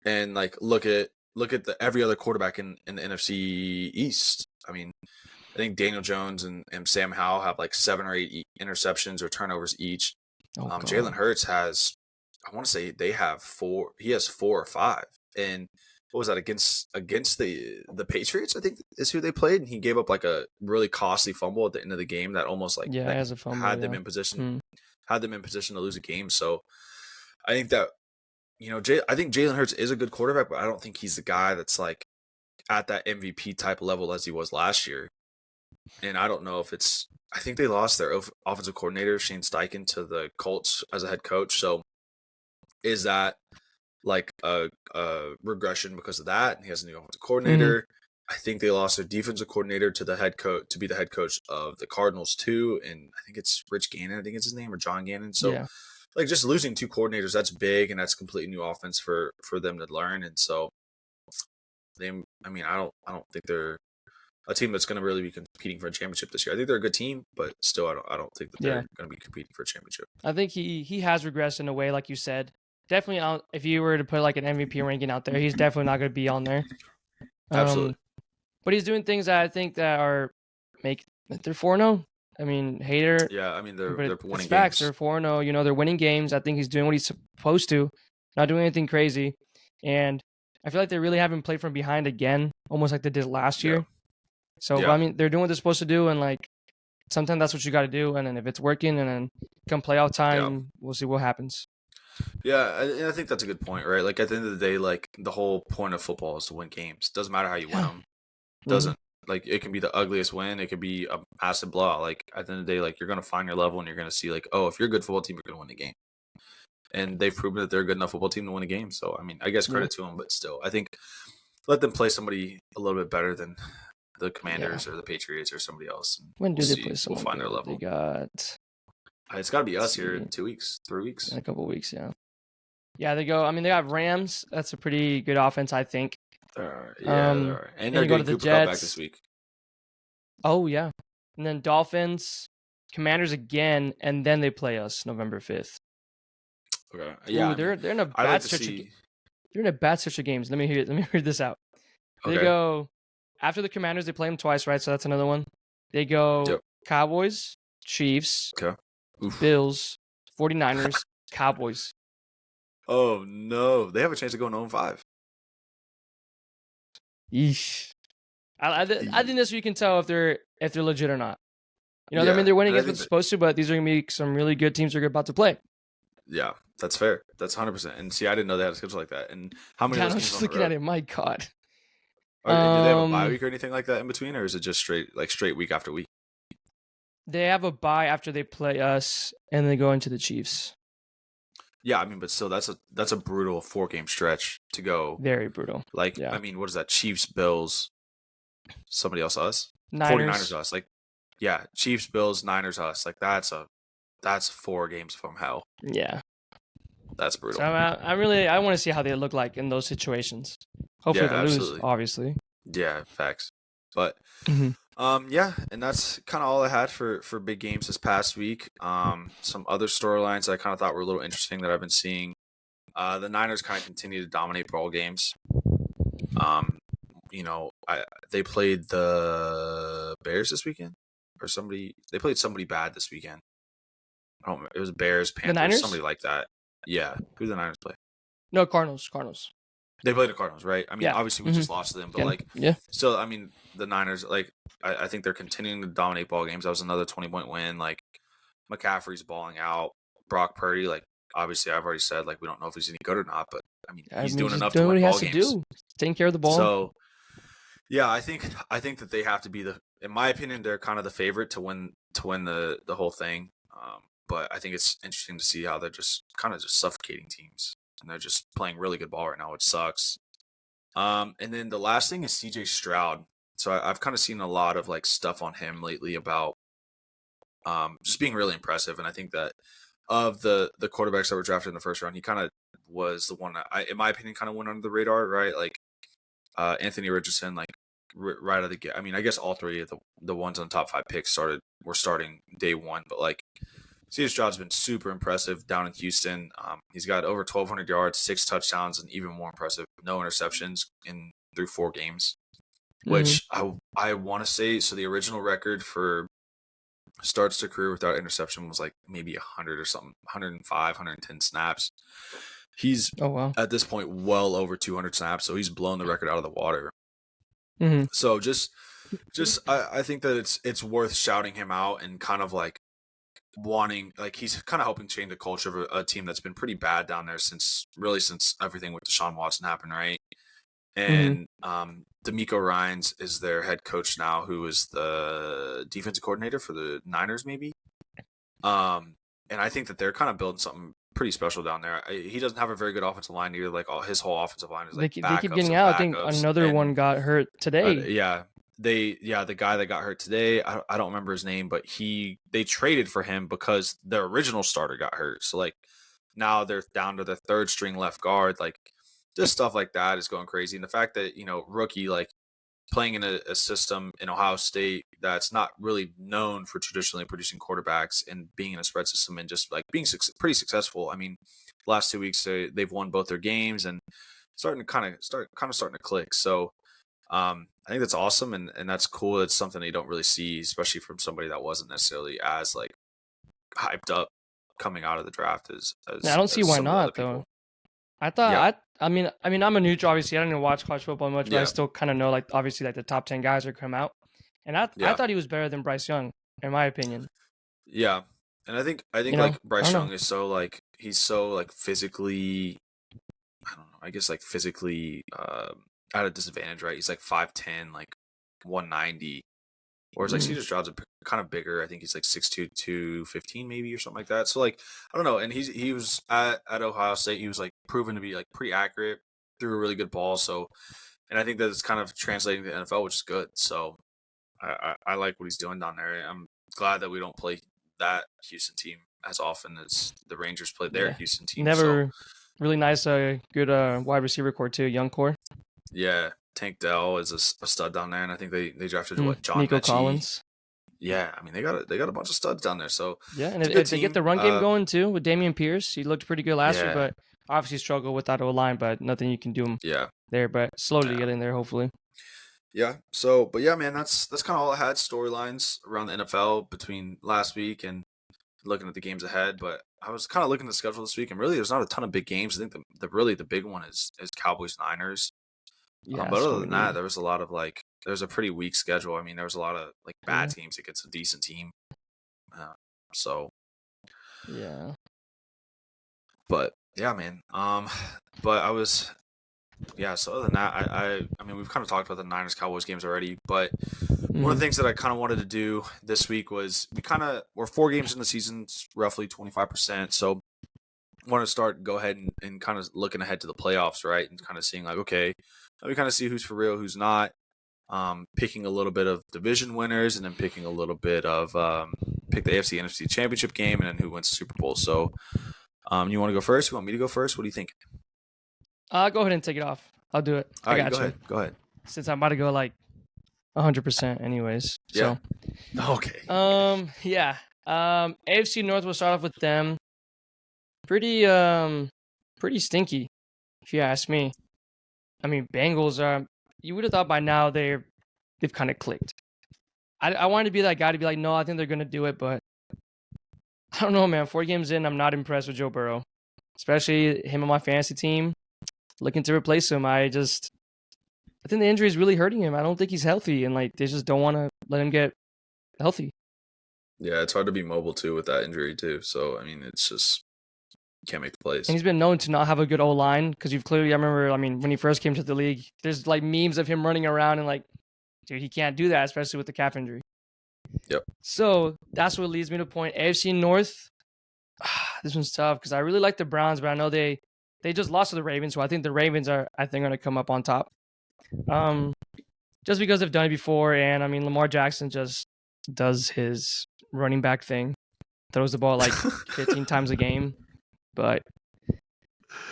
Speaker 2: And like look at the every other quarterback in the NFC East. I mean, I think Daniel Jones and Sam Howell have like 7 or 8 interceptions or turnovers each. Jalen Hurts has, I want to say they have 4. He has 4 or 5, and what was that against the Patriots? I think is who they played, and he gave up like a really costly fumble at the end of the game that almost like
Speaker 1: as a fumble,
Speaker 2: had them in position to lose a game. So I think that I think Jalen Hurts is a good quarterback, but I don't think he's the guy that's like at that MVP type level as he was last year. And I don't know if it's. I think they lost their offensive coordinator Shane Steichen to the Colts as a head coach. So is that like a regression because of that? And he has a new offensive coordinator. I think they lost their defensive coordinator to the head coach to be the head coach of the Cardinals too, and I think it's Rich Gannon. I think it's his name, or John Gannon. So like just losing 2 coordinators, that's big, and that's a completely new offense for them to learn. And so I mean, I don't think they're a team that's going to really be competing for a championship this year. I think they're a good team, but still, I don't think that they're going to be competing for a championship.
Speaker 1: I think he has regressed in a way, like you said. Definitely, if you were to put like an MVP ranking out there, he's definitely not going to be on there.
Speaker 2: Absolutely.
Speaker 1: But he's doing things that I think that are they're 4-0. I mean, hater.
Speaker 2: Yeah, I mean they're winning games.
Speaker 1: Facts. They're 4-0. They're winning games. I think he's doing what he's supposed to, not doing anything crazy. And I feel like they really haven't played from behind again, almost like they did last year. So I mean, they're doing what they're supposed to do, and like sometimes that's what you got to do. And then if it's working, and then come playoff time, we'll see what happens.
Speaker 2: Yeah, and I think that's a good point, right? Like at the end of the day, like the whole point of football is to win games. Doesn't matter how you win them. Doesn't like it can be the ugliest win. It could be a massive blowout. Like at the end of the day, like you're gonna find your level, and you're gonna see like, oh, if you're a good football team, you're gonna win the game. And they've proven that they're a good enough football team to win a game. So I mean, I guess credit to them, but still, I think let them play somebody a little bit better than the Commanders or the Patriots or somebody else.
Speaker 1: When do they play someone?
Speaker 2: We'll find their level.
Speaker 1: They got.
Speaker 2: It's got to be us here in 2 weeks, 3 weeks.
Speaker 1: In a couple of weeks, yeah. Yeah, they go. I mean, they got Rams. That's a pretty good offense, I think.
Speaker 2: There are. And they're getting Cooper Kupp back this week.
Speaker 1: Oh yeah, and then Dolphins, Commanders again, and then they play us November 5th.
Speaker 2: Okay.
Speaker 1: Ooh,
Speaker 2: Yeah, I mean,
Speaker 1: they're in a
Speaker 2: I'd like
Speaker 1: bad
Speaker 2: to
Speaker 1: stretch.
Speaker 2: see.
Speaker 1: They're in a bad stretch of games. Let me hear. Let me read this out. They
Speaker 2: Okay.
Speaker 1: go after the Commanders. They play them twice, right? So that's another one. They go
Speaker 2: Yep.
Speaker 1: Cowboys, Chiefs,
Speaker 2: Okay. Oof.
Speaker 1: Bills, 49ers, Cowboys.
Speaker 2: Oh no, they have a chance of going 0-5.
Speaker 1: Yeesh. I think that's where you can tell if they're legit or not. You know, I mean,
Speaker 2: Yeah,
Speaker 1: they're winning
Speaker 2: and I
Speaker 1: against what
Speaker 2: think
Speaker 1: they're
Speaker 2: that,
Speaker 1: supposed to, but these are gonna be some really good teams they're about to play.
Speaker 2: yeah, that's fair. That's 100%. And see, I didn't know they had a schedule like that. And how many
Speaker 1: Yeah,
Speaker 2: of
Speaker 1: I
Speaker 2: those
Speaker 1: was
Speaker 2: games
Speaker 1: just
Speaker 2: on the
Speaker 1: looking at
Speaker 2: road?
Speaker 1: it. My God.
Speaker 2: And do they have a bye
Speaker 1: Um,
Speaker 2: week or anything like that in between, or is it just straight week after week?
Speaker 1: they have a bye after they play us, and they go into the Chiefs.
Speaker 2: Yeah, I mean, but still, that's a brutal 4 game stretch to go.
Speaker 1: Very brutal.
Speaker 2: Like,
Speaker 1: Yeah.
Speaker 2: I mean, what is that? Chiefs, Bills, somebody else, us, 49ers,
Speaker 1: Niners.
Speaker 2: us. Like, yeah, Chiefs, Bills, Niners, us. Like, that's 4 games from hell.
Speaker 1: Yeah.
Speaker 2: That's
Speaker 1: So
Speaker 2: brutal.
Speaker 1: I want to see how they look like in those situations. Hopefully
Speaker 2: Yeah,
Speaker 1: they lose,
Speaker 2: absolutely.
Speaker 1: obviously.
Speaker 2: Yeah, facts. But
Speaker 1: Mhm.
Speaker 2: yeah, and that's kind of all I had for big games this past week. Some other storylines that I kind of thought were a little interesting that I've been seeing. The Niners kind of continue to dominate ball games. Um, they played the Bears this weekend, or somebody. They played somebody bad this weekend. I don't remember. It was Bears,
Speaker 1: The
Speaker 2: Panthers,
Speaker 1: Niners?
Speaker 2: somebody like that. Yeah, who did the Niners play?
Speaker 1: No, Cardinals. Cardinals.
Speaker 2: They played the Cardinals, right? I mean,
Speaker 1: Yeah.
Speaker 2: obviously we
Speaker 1: Mm-hmm.
Speaker 2: just lost to them, but
Speaker 1: Again.
Speaker 2: like,
Speaker 1: Yeah.
Speaker 2: still, I mean, the Niners, like, I think they're continuing to dominate ball games. That was another 20-point win. Like, McCaffrey's balling out. Brock Purdy, like, obviously I've already said, like, we don't know if he's any good or not, but I mean,
Speaker 1: I
Speaker 2: he's
Speaker 1: mean,
Speaker 2: doing
Speaker 1: just
Speaker 2: enough to
Speaker 1: doing what
Speaker 2: win
Speaker 1: he has
Speaker 2: ball
Speaker 1: to
Speaker 2: games.
Speaker 1: do. Taking care of the ball.
Speaker 2: So, yeah, I think that they have to be in my opinion, they're kind of the favorite to win the whole thing. But I think it's interesting to see how they're just kind of just suffocating teams, and they're just playing really good ball right now, which sucks. And then the last thing is CJ Stroud. So I've kind of seen a lot of like stuff on him lately about just being really impressive. And I think that of the quarterbacks that were drafted in the first round, he kind of was the one that in my opinion, kind of went under the radar, right? Like Anthony Richardson, like right out of the gate. I mean, I guess all three of the ones on the top 5 picks were starting day one, but like CJ Stroud's been super impressive down in Houston. He's got over 1,200 yards, 6 touchdowns, and even more impressive, no interceptions through 4 games.
Speaker 1: Mm-hmm.
Speaker 2: Which I want to say, so the original record for starts to career without interception was like maybe 100 or something, 105, 110 snaps. He's
Speaker 1: Oh wow.
Speaker 2: at this point well over 200 snaps, so he's blown the record out of the water.
Speaker 1: Mm-hmm.
Speaker 2: So just I think that it's worth shouting him out and kind of like wanting, like, he's kind of helping change the culture of a team that's been pretty bad down there since everything with Deshaun Watson happened, right?
Speaker 1: Mm-hmm.
Speaker 2: And D'Amico Ryans is their head coach now, who is the defensive coordinator for the Niners, maybe. And I think that they're kind of building something pretty special down there. He doesn't have a very good offensive line either. Like his whole offensive line is like
Speaker 1: They keep
Speaker 2: backups
Speaker 1: getting
Speaker 2: of
Speaker 1: out. I think
Speaker 2: backups.
Speaker 1: another one got hurt today.
Speaker 2: Yeah, the guy that got hurt today, I don't remember his name, but they traded for him because their original starter got hurt. So like now they're down to their third string left guard. Like just stuff like that is going crazy. And the fact that, rookie, like playing in a system in Ohio State that's not really known for traditionally producing quarterbacks and being in a spread system and just like being pretty successful. I mean, last 2 weeks they've won both their games and starting to click. So I think that's awesome, and that's cool. It's something that you don't really see, especially from somebody that wasn't necessarily as like hyped up coming out of the draft
Speaker 1: Now, I don't see
Speaker 2: as
Speaker 1: why
Speaker 2: some of the other
Speaker 1: not though.
Speaker 2: people.
Speaker 1: I thought
Speaker 2: Yeah,
Speaker 1: I mean I'm a neutral. Obviously, I don't even watch college football much, but I
Speaker 2: yeah,
Speaker 1: still kind of know like obviously like the top 10 guys are come out, and I
Speaker 2: yeah,
Speaker 1: thought he was better than Bryce Young, in my opinion.
Speaker 2: yeah. And I think
Speaker 1: You know,
Speaker 2: like
Speaker 1: I
Speaker 2: Bryce
Speaker 1: don't
Speaker 2: Young
Speaker 1: know.
Speaker 2: is so like he's so like physically, I don't know. I guess like physically at a disadvantage, right? He's like 5'10", like 190. Whereas like
Speaker 1: Mm.
Speaker 2: CJ Stroud's kind of bigger. I think he's like 6'2", 215 maybe or something like that. So like I don't know. And he was at Ohio State. He was like proven to be like pretty accurate, threw a really good ball. So, and I think that it's kind of translating to the NFL, which is good. So I like what he's doing down there. I'm glad that we don't play that Houston team as often as the Rangers play their
Speaker 1: Yeah,
Speaker 2: Houston team. So
Speaker 1: never really nice, good wide receiver core too, young core.
Speaker 2: yeah, Tank Dell is a stud down there, and I think they drafted John
Speaker 1: Nico
Speaker 2: Mechie.
Speaker 1: Collins.
Speaker 2: Yeah, I mean they got a bunch of studs down there, so
Speaker 1: Yeah, and
Speaker 2: it's a good
Speaker 1: if they get
Speaker 2: team.
Speaker 1: the run game going too with Damian Pierce, he looked pretty good last year,
Speaker 2: Yeah,
Speaker 1: but obviously struggled with that O-line, but nothing you can do
Speaker 2: yeah,
Speaker 1: there, but slowly
Speaker 2: yeah.
Speaker 1: getting there, hopefully.
Speaker 2: Yeah. So, but yeah, man, that's kind of all I had storylines around the NFL between last week and looking at the games ahead. But I was kind of looking at the schedule this week, and really, there's not a ton of big games. I think the big one is Cowboys Niners.
Speaker 1: Yeah,
Speaker 2: But
Speaker 1: that's
Speaker 2: other
Speaker 1: what we
Speaker 2: than that,
Speaker 1: need.
Speaker 2: there was a lot of there's a pretty weak schedule. I mean, there was a lot of bad
Speaker 1: Yeah.
Speaker 2: teams against a decent team. So,
Speaker 1: Yeah.
Speaker 2: but yeah, man. But I was yeah. So other than that, I mean, we've kind of talked about the Niners Cowboys games already, but one of the things that I kind of wanted to do this week was we're 4 games in the season, roughly 25%. So I want to go ahead and kind of looking ahead to the playoffs, right? And kind of seeing okay, we kind of see who's for real, who's not. Picking a little bit of division winners and then picking a little bit of pick the AFC NFC Championship Game and then who wins the Super Bowl. So you want to go first? You want me to go first? What do you think?
Speaker 1: Go ahead and take it off. I'll do it.
Speaker 2: All right,
Speaker 1: I got you.
Speaker 2: Go ahead.
Speaker 1: Since I'm about to go 100% anyways.
Speaker 2: Yeah.
Speaker 1: So
Speaker 2: Okay.
Speaker 1: yeah. AFC North, we'll start off with them. Pretty stinky, if you ask me. I mean, Bengals are, you would have thought by now they've kind of clicked. I wanted to be that guy to be like, no, I think they're gonna do it, but I don't know, man. 4 games in, I'm not impressed with Joe Burrow. Especially him on my fantasy team. Looking to replace him. I think the injury is really hurting him. I don't think he's healthy, and they just don't want to let him get healthy.
Speaker 2: Yeah, it's hard to be mobile too with that injury too. So I mean, it's just you can't make the plays.
Speaker 1: And he's been known to not have a good O-line because I remember, when he first came to the league, there's memes of him running around and dude, he can't do that, especially with the calf injury.
Speaker 2: Yep.
Speaker 1: So that's what leads me to point. AFC North, this one's tough because I really like the Browns, but I know they just lost to the Ravens, so I think the Ravens are going to come up on top. Just because they've done it before, and Lamar Jackson just does his running back thing, throws the ball 15 times a game, but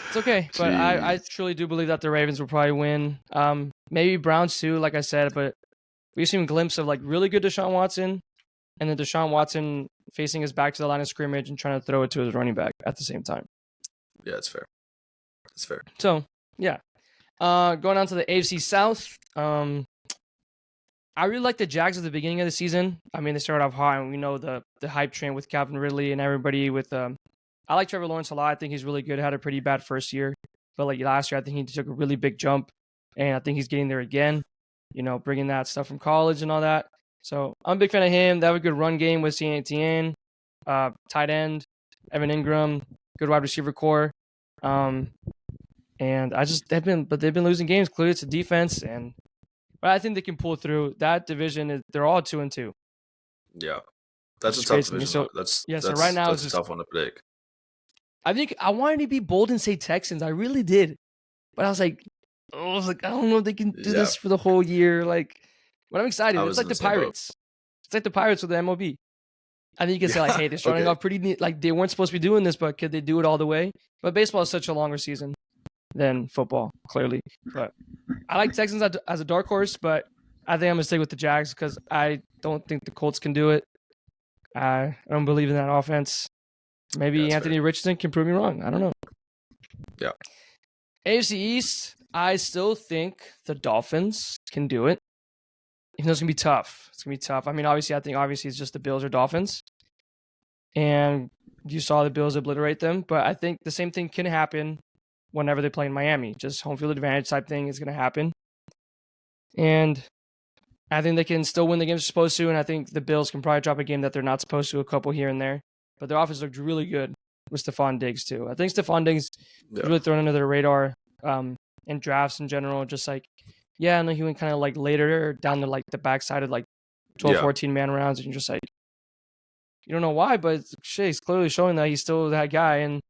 Speaker 1: it's okay. But I truly do believe that the Ravens will probably win. Maybe Browns too, like I said, but we've seen a glimpse of really good Deshaun Watson, and then Deshaun Watson facing his back to the line of scrimmage and trying to throw it to his running back at the same time.
Speaker 2: Yeah, it's fair. It's fair.
Speaker 1: So yeah, going on to the AFC South. I really like the Jags at the beginning of the season. They started off hot, and we know the hype train with Calvin Ridley and everybody. I like Trevor Lawrence a lot. I think he's really good. Had a pretty bad first year, but last year, I think he took a really big jump, and I think he's getting there again. Bringing that stuff from college and all that. So I'm a big fan of him. They have a good run game with CNTN, tight end, Evan Ingram, good wide receiver core. And they've been losing games. Clearly, it's a defense, but I think they can pull through. That division they're all 2-2.
Speaker 2: Yeah, that's a tough division.
Speaker 1: So
Speaker 2: that's
Speaker 1: right now
Speaker 2: it's a tough one to predict.
Speaker 1: I think I wanted to be bold and say Texans. I really did, but I was like, I don't know if they can do this for the whole year. But I'm excited. It's like the Pirates. It's like the Pirates with the MLB. I think you can say hey, they're starting off pretty neat. They weren't supposed to be doing this, but could they do it all the way? But baseball is such a longer season than football, clearly. But I like Texans as a dark horse, but I think I'm gonna stick with the Jags because I don't think the Colts can do it. I don't believe in that offense. Maybe Anthony Richardson can prove me wrong. I don't know.
Speaker 2: Yeah.
Speaker 1: AFC East, I still think the Dolphins can do it. Even though it's going to be tough. It's going to be tough. Obviously, it's just the Bills or Dolphins. And you saw the Bills obliterate them. But I think the same thing can happen whenever they play in Miami. Just home field advantage type thing is going to happen. And I think they can still win the games they're supposed to. And I think the Bills can probably drop a game that they're not supposed to, a couple here and there. But their offense looked really good with Stephon Diggs, too. I think Stephon Diggs is really thrown under their radar in drafts in general. Just I know he went kind of later down to the backside of 12, 14 man rounds. And you're just you don't know why, but he's clearly showing that he's still that guy. And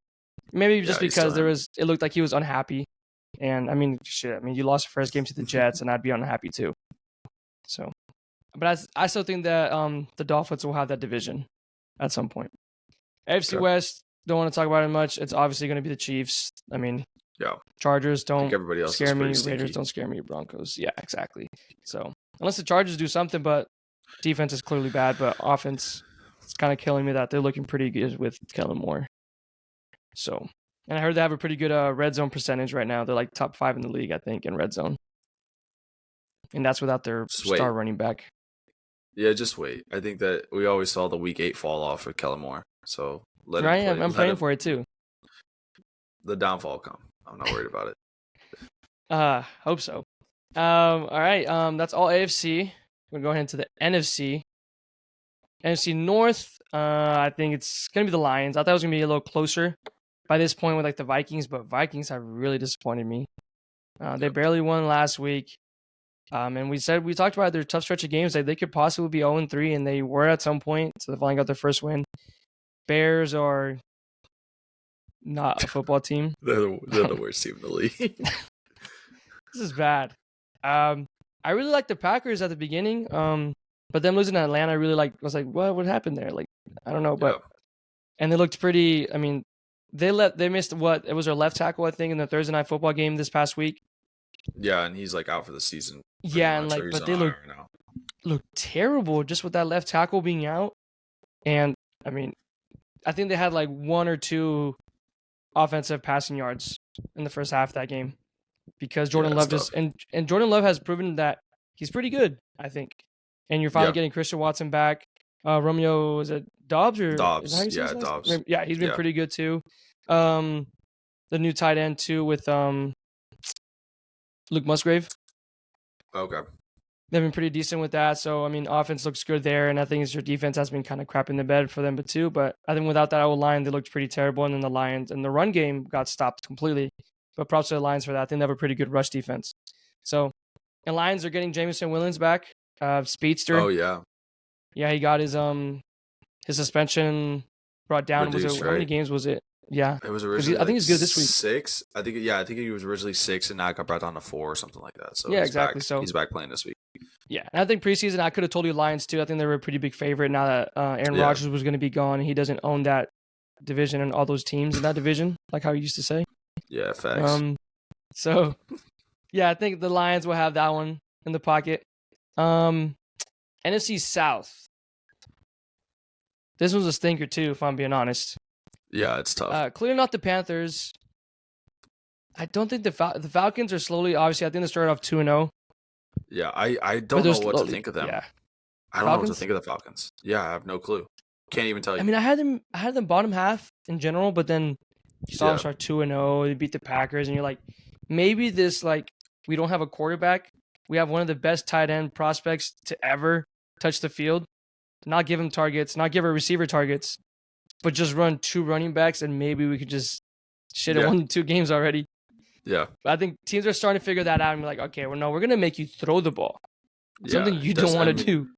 Speaker 1: maybe just because it looked like he was unhappy. And you lost your first game to the Jets, and I'd be unhappy too. So, but I still think that the Dolphins will have that division at some point. AFC West, don't want to talk about it much. It's obviously going to be the Chiefs.
Speaker 2: Yeah.
Speaker 1: Chargers
Speaker 2: I think
Speaker 1: don't
Speaker 2: everybody else is
Speaker 1: scare me.
Speaker 2: pretty
Speaker 1: Raiders
Speaker 2: stinky.
Speaker 1: don't scare me. Broncos, yeah, exactly. So unless the Chargers do something, but defense is clearly bad, but offense, it's kind of killing me that they're looking pretty good with Kellen Moore. So, and I heard they have a pretty good red zone percentage right now. They're like top 5 in the league, I think, in red zone, and that's without their
Speaker 2: Just wait.
Speaker 1: star running back.
Speaker 2: Yeah, just wait. I think that we always saw the week 8 fall off with Kellen Moore. So let him
Speaker 1: Right,
Speaker 2: play.
Speaker 1: I'm praying for it too.
Speaker 2: The downfall come. I'm not worried about it.
Speaker 1: Hope so. All right. That's all AFC. We're gonna go ahead into the NFC. NFC North. I think it's gonna be the Lions. I thought it was gonna be a little closer by this point with like the Vikings, but Vikings have really disappointed me. They barely won last week. And we talked about their tough stretch of games. Like they could possibly be 0-3, and they were at some point. So they finally got their first win. Bears are not a football team.
Speaker 2: They're the worst team in the league.
Speaker 1: This is bad. I really liked the Packers at the beginning. But them losing to Atlanta, I really was like, what happened there? Like, I don't know, but and they looked pretty. I mean, they missed what? It was their left tackle, I think, in the Thursday night football game this past week.
Speaker 2: Yeah, and he's like out for the season.
Speaker 1: Yeah, and like, but they look terrible just with that left tackle being out. And I mean, I think they had like 1 or 2 offensive passing yards in the first half of that game because Jordan Love and Jordan Love has proven that he's pretty good, I think. And you're finally getting Christian Watson back. Romeo, is it Dobbs or
Speaker 2: Dobbs? Yeah, Dobbs.
Speaker 1: Yeah, he's been pretty good too. The new tight end too with Luke Musgrave.
Speaker 2: Okay.
Speaker 1: They've been pretty decent with that. So I mean, offense looks good there, and I think your defense has been kind of crapping the bed for them, but too. But I think without that old line, they looked pretty terrible. And then the Lions and the run game got stopped completely. But props to the Lions for that. I think they have a pretty good rush defense. So, and Lions are getting Jameson Williams back. Speedster.
Speaker 2: Oh yeah.
Speaker 1: Yeah, he got his suspension brought down.
Speaker 2: Reduced,
Speaker 1: how many games was it? Yeah,
Speaker 2: it was originally.
Speaker 1: I think he's good this week.
Speaker 2: 6. I think he was originally 6, and now it got brought down to 4 or something like that. So
Speaker 1: yeah, exactly.
Speaker 2: Back.
Speaker 1: So
Speaker 2: he's back playing this week.
Speaker 1: Yeah, and I think preseason I could have told you Lions too. I think they were a pretty big favorite now that Aaron Rodgers was going to be gone. He doesn't own that division and all those teams in that division, like how he used to say.
Speaker 2: Yeah, facts.
Speaker 1: So yeah, I think the Lions will have that one in the pocket. NFC South. This was a stinker too, if I'm being honest.
Speaker 2: Yeah, it's tough.
Speaker 1: Clearly not the Panthers. I don't think the Falcons are slowly. Obviously, I think they started off 2-0.
Speaker 2: Yeah, I don't know what to think of them.
Speaker 1: Yeah.
Speaker 2: I don't know what to think of the Falcons. Yeah, I have no clue. Can't even tell you.
Speaker 1: I mean, I had them bottom half in general, but then you saw them start 2-0. They beat the Packers, and you're like, maybe this we don't have a quarterback. We have one of the best tight end prospects to ever touch the field. Not give him targets, not give a receiver targets, but just run 2 running backs, and maybe we could just shit at 1-2 games already.
Speaker 2: Yeah.
Speaker 1: But I think teams are starting to figure that out and be like, okay, well, no, we're going to make you throw the ball. Something you don't want to do.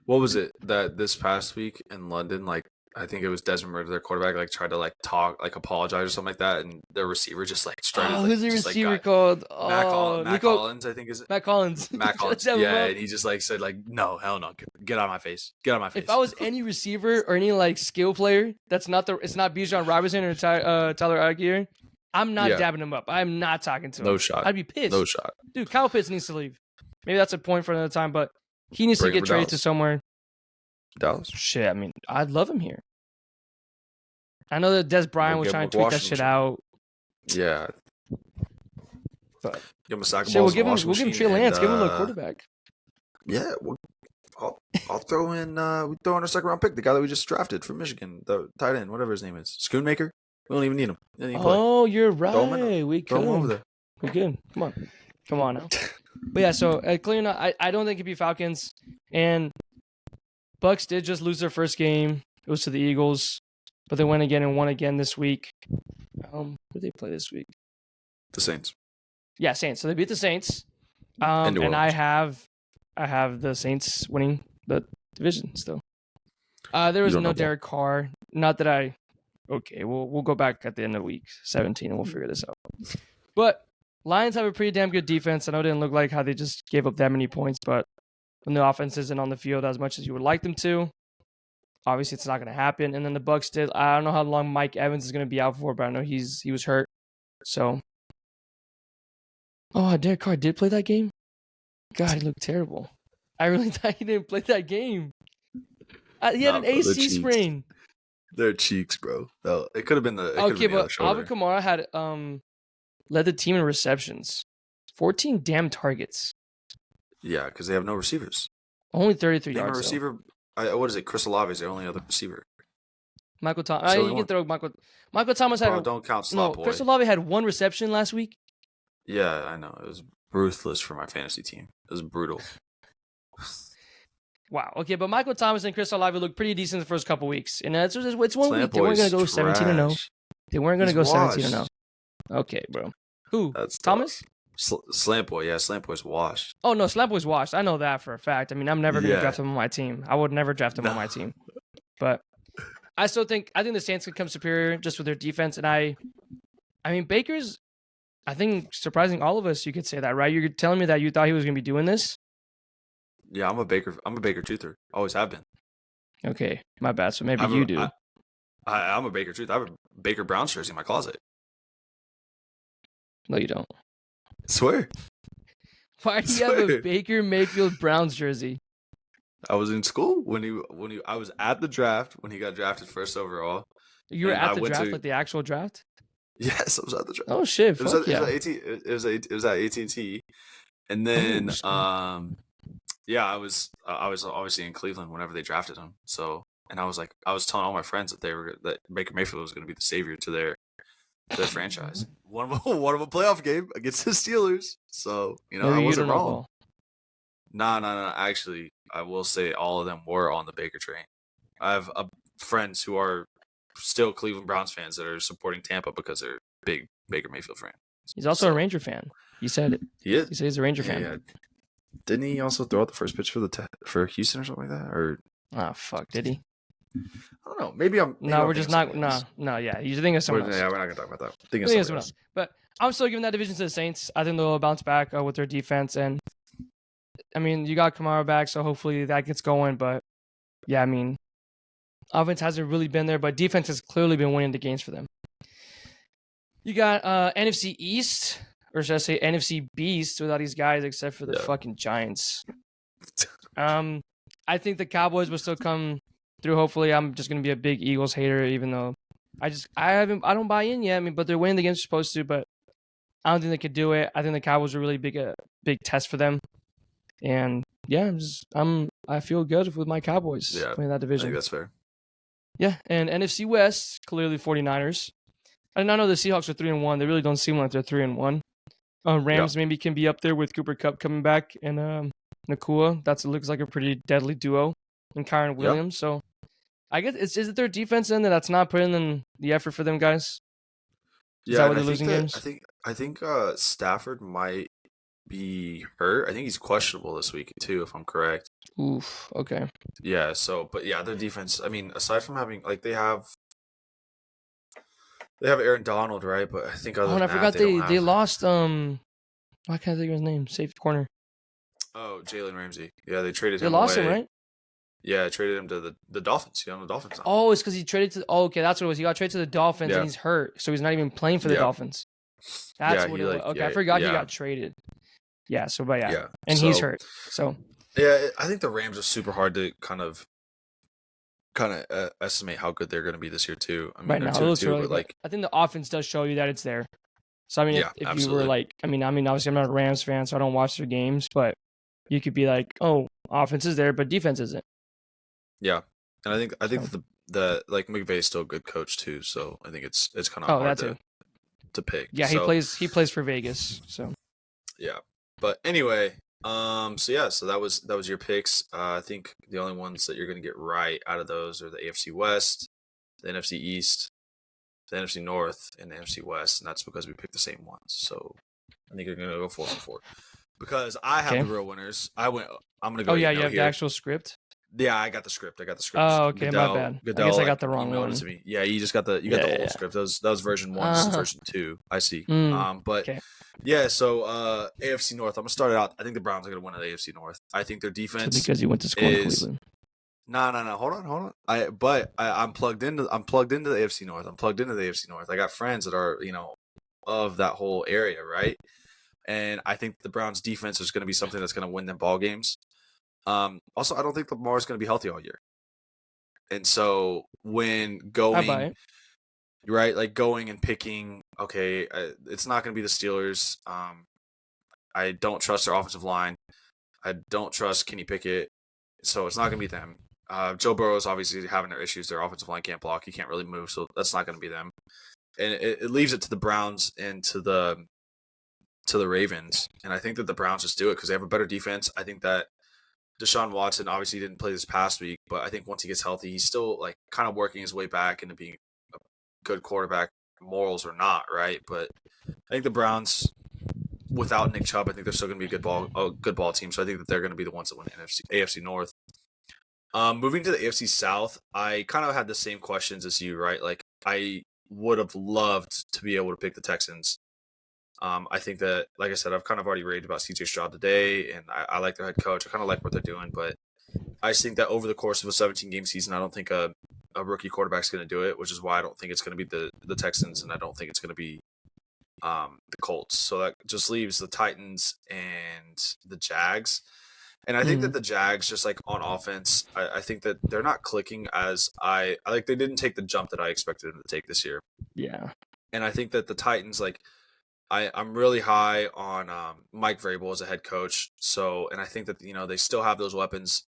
Speaker 2: What was it that this past week in London, I think it was Desmond Ridder, their quarterback, tried to talk, apologize or something like that, and their receiver just started.
Speaker 1: Oh, who's the receiver called?
Speaker 2: Matt Collins, I think is it.
Speaker 1: Matt Collins.
Speaker 2: Matt Collins. Yeah, and he just said no, hell no, get out of my face, get out of my face.
Speaker 1: If I was any receiver or any skill player, it's not Bijan Robinson or Tyler Allgeier, I'm not dabbing him up. I'm not talking to him.
Speaker 2: No shot.
Speaker 1: I'd be pissed.
Speaker 2: No shot.
Speaker 1: Dude, Kyle Pitts needs to leave. Maybe that's a point for another time, but he needs to get traded to somewhere.
Speaker 2: Dallas.
Speaker 1: Shit, I mean, I'd love him here. I know that Des Bryant was trying to tweet that shit out.
Speaker 2: Yeah.
Speaker 1: But
Speaker 2: give him a sack of
Speaker 1: we'll
Speaker 2: balls.
Speaker 1: give him Trey Lance. Give him a quarterback.
Speaker 2: Yeah, I'll throw in. We throw in our second round pick, the guy that we just drafted from Michigan, the tight end, whatever his name is, Schoonmaker. We don't even need him.
Speaker 1: Oh, you're right. We could.
Speaker 2: Throw him over there.
Speaker 1: We could. Come on now. But yeah, so clearly not. I don't think it'd be Falcons. And Bucks did just lose their first game. It was to the Eagles, but they went again and won again this week. Who did they play this week?
Speaker 2: The Saints.
Speaker 1: Yeah, Saints. So they beat the Saints. And I have the Saints winning the division still. There was no Derek Carr. Not that I. Okay, we'll go back at the end of week 17 and we'll figure this out. But Lions have a pretty damn good defense. I know it didn't look like how they just gave up that many points, but when the offense isn't on the field as much as you would like them to, obviously it's not going to happen. And then the Bucks did. I don't know how long Mike Evans is going to be out for, but I know he was hurt. So Oh, Derek Carr did play that game? God, he looked terrible. I really thought he didn't play that game. He had
Speaker 2: Nah,
Speaker 1: an
Speaker 2: bro, they're
Speaker 1: AC
Speaker 2: cheeks.
Speaker 1: sprain.
Speaker 2: They're cheeks, bro. No, it could have been the
Speaker 1: Okay,
Speaker 2: other
Speaker 1: but Alvin
Speaker 2: shoulder.
Speaker 1: Kamara had led the team in receptions. 14 damn targets.
Speaker 2: Yeah, because they have no receivers.
Speaker 1: Only 33
Speaker 2: Name a
Speaker 1: yards, though.
Speaker 2: receiver. What is it? Chris Olave is their only other receiver.
Speaker 1: Michael Thomas.
Speaker 2: It's the
Speaker 1: You
Speaker 2: only
Speaker 1: can
Speaker 2: one.
Speaker 1: throw Michael Thomas had
Speaker 2: Bro, don't count
Speaker 1: no.
Speaker 2: Slot Boy.
Speaker 1: Chris Olave had 1 reception last week.
Speaker 2: Yeah, I know. It was ruthless for my fantasy team. It was brutal.
Speaker 1: Wow. Okay, but Michael Thomas and Chris Olave looked pretty decent the first couple weeks, and it's 1
Speaker 2: Slant
Speaker 1: week. They weren't
Speaker 2: Boy's
Speaker 1: gonna go 17-0.
Speaker 2: trash.
Speaker 1: They weren't gonna
Speaker 2: He's
Speaker 1: go 17-0.
Speaker 2: washed.
Speaker 1: Okay, bro. Who?
Speaker 2: That's
Speaker 1: Thomas?
Speaker 2: Slant Boy. Yeah, Slant Boy's washed.
Speaker 1: Oh no, Slant Boy's washed. I know that for a fact. I mean, I'm never gonna draft him on my team. I would never draft him on my team. But I think the Saints could come superior just with their defense, and I mean Baker's. I think surprising all of us, you could say that, right? You're telling me that you thought he was gonna be doing this.
Speaker 2: Yeah, I'm a Baker truther. Always have been.
Speaker 1: Okay, my bad. So maybe you do.
Speaker 2: I'm a Baker truther. I have a Baker Browns jersey in my closet.
Speaker 1: No, you don't.
Speaker 2: I swear.
Speaker 1: Why do you have a Baker Mayfield Browns jersey?
Speaker 2: I was in school when I was at the draft when he got drafted first overall.
Speaker 1: You were at the draft, like the actual draft?
Speaker 2: Yes, I was at the draft.
Speaker 1: Oh shit!
Speaker 2: It was at AT&T, and then yeah, I was obviously in Cleveland whenever they drafted him. So, and I was telling all my friends that Baker Mayfield was going to be the savior to their franchise. Won a playoff game against the Steelers. So, I wasn't wrong. No. Actually, I will say all of them were on the Baker train. I have friends who are still Cleveland Browns fans that are supporting Tampa because they're big Baker Mayfield fans.
Speaker 1: He's also a Ranger fan. He said it.
Speaker 2: He is.
Speaker 1: He said he's a Ranger fan.
Speaker 2: Yeah. Didn't he also throw out the first pitch for Houston or something like that? Or
Speaker 1: fuck, did he?
Speaker 2: I don't know. Maybe I'm.
Speaker 1: No, we're just not. No, yeah. You think of someone else.
Speaker 2: Yeah, we're not gonna talk about that. Think of someone else.
Speaker 1: But I'm still giving that division to the Saints. I think they'll bounce back with their defense, and I mean, you got Kamara back, so hopefully that gets going. But yeah, I mean, offense hasn't really been there, but defense has clearly been winning the games for them. You got NFC East, or should I say NFC Beast, with all these guys except for the fucking Giants. I think the Cowboys will still come through. Hopefully, I'm just gonna be a big Eagles hater, even though I don't buy in yet. I mean, but they're winning the games they're supposed to, but I don't think they could do it. I think the Cowboys are really big test for them. And yeah, I feel good with my Cowboys playing that division.
Speaker 2: I think that's fair.
Speaker 1: Yeah, and NFC West, clearly 49ers. I did not know the Seahawks are 3-1. They really don't seem like they're 3-1. Rams maybe can be up there with Cooper Kupp coming back and Nakua. That looks like a pretty deadly duo. And Kyron Williams. So I guess is it their defense then that's not putting in the effort for them guys? Is that why they're losing games?
Speaker 2: I think Stafford might be hurt. I think he's questionable this week too, if I'm correct.
Speaker 1: Oof. Okay.
Speaker 2: Yeah. So, but yeah, their defense. I mean, aside from having they have Aaron Donald, right? But I think other than
Speaker 1: I forgot
Speaker 2: that,
Speaker 1: they lost. Why can't I think of his name? Safe corner.
Speaker 2: Oh, Jalen Ramsey. Yeah, they traded him.
Speaker 1: They lost him, right?
Speaker 2: Yeah, I traded him to the Dolphins. He's on the Dolphins now.
Speaker 1: Oh, it's because he traded to. Oh, okay, that's what it was. He got traded to the Dolphins and he's hurt, so he's not even playing for the Dolphins. That's what it was. Okay, I forgot he got traded. Yeah. So, but and he's hurt. So.
Speaker 2: Yeah, I think the Rams are super hard to kind of estimate how good they're going to be this year too. I mean,
Speaker 1: right now, but I think the offense does show you that it's there. So I mean, if you were like, I mean, obviously I'm not a Rams fan, so I don't watch their games, but you could be like, oh, offense is there, but defense isn't.
Speaker 2: Yeah, and I think the McVay is still a good coach too, so I think it's kind of hard to pick.
Speaker 1: Yeah,
Speaker 2: so,
Speaker 1: he plays for Vegas, so
Speaker 2: yeah. But anyway, so that was your picks. I think the only ones that you're going to get right out of those are the AFC West, the NFC East, the NFC North, and the NFC West, and that's because we picked the same ones. So I think you're going to go 4-4 because I have the real winners. I'm going to go.
Speaker 1: Oh yeah, you have the actual script.
Speaker 2: Yeah, I got the script.
Speaker 1: Oh, okay, my bad. I guess I got the wrong one.
Speaker 2: To me. Yeah, you just got the old script. That was version 1. This is version 2. I see. Yeah. So AFC North. I'm gonna start it out. I think the Browns are gonna win the AFC North. I think their defense
Speaker 1: because you went to school in Cleveland.
Speaker 2: No. Hold on. I'm plugged into the AFC North. I got friends that are of that whole area, right? And I think the Browns defense is going to be something that's going to win them ball games. Also, I don't think Lamar is going to be healthy all year. And so when
Speaker 1: I buy
Speaker 2: going,
Speaker 1: it.
Speaker 2: right, like going and picking, okay, it's not going to be the Steelers. I don't trust their offensive line. I don't trust Kenny Pickett. So it's not going to be them. Joe Burrow is obviously having their issues. Their offensive line can't block. He can't really move. So that's not going to be them. And it leaves it to the Browns and to the Ravens. And I think that the Browns just do it because they have a better defense. I think that Deshaun Watson obviously didn't play this past week, but I think once he gets healthy, he's still like kind of working his way back into being a good quarterback, morals or not, right? But I think the Browns, without Nick Chubb, I think they're still going to be a good ball team. So I think that they're going to be the ones that win AFC North. Moving to the AFC South, I kind of had the same questions as you, right? Like I would have loved to be able to pick the Texans. I think that, like I said, I've kind of already raved about CJ Stroud today, and I like their head coach. I kind of like what they're doing, but I just think that over the course of a 17-game season, I don't think a rookie quarterback's going to do it, which is why I don't think it's going to be the Texans, and I don't think it's going to be the Colts. So that just leaves the Titans and the Jags. And I think that the Jags, just like on offense, I think that they're not clicking as I like. They didn't take the jump that I expected them to take this year.
Speaker 1: Yeah.
Speaker 2: And I think that the Titans, like, I'm really high on Mike Vrabel as a head coach. So, and I think that they still have those weapons.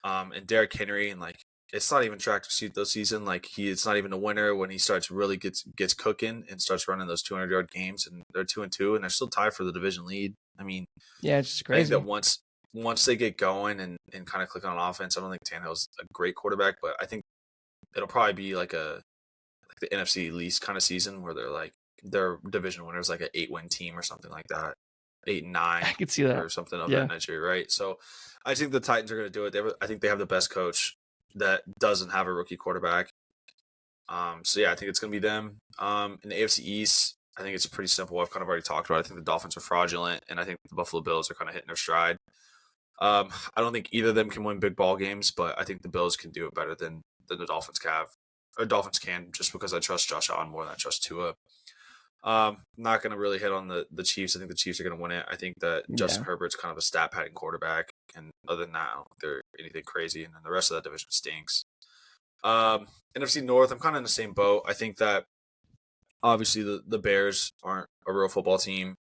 Speaker 2: And Derrick Henry, and like it's not even track this season. Like it's not even a winner when he starts really gets cooking and starts running those 200-yard games. And they're 2-2, and they're still tied for the division lead. I mean,
Speaker 1: Yeah, it's just
Speaker 2: I think
Speaker 1: crazy.
Speaker 2: that once they get going and kind of click on offense, I don't think Tannehill's a great quarterback, but I think it'll probably be like the NFC least kind of season where they're like their division winners, like an 8-win team or something like that, 8-9.
Speaker 1: I could see that.
Speaker 2: Or something of
Speaker 1: Yeah.
Speaker 2: that nature, right? So I think the Titans are going to do it. I think they have the best coach that doesn't have a rookie quarterback. So yeah, I think it's going to be them. In the AFC East, I think it's pretty simple. I've kind of already talked about it. I think the Dolphins are fraudulent, and I think the Buffalo Bills are kind of hitting their stride. I don't think either of them can win big ball games, but I think the Bills can do it better than the Dolphins can, just because I trust Josh Allen more than I trust Tua. Not going to really hit on the Chiefs. I think the Chiefs are going to win it. I think that Justin Herbert's kind of a stat padding quarterback, and other than that, I don't think they're anything crazy. And then the rest of that division stinks. NFC North, I'm kind of in the same boat. I think that obviously the Bears aren't a real football team.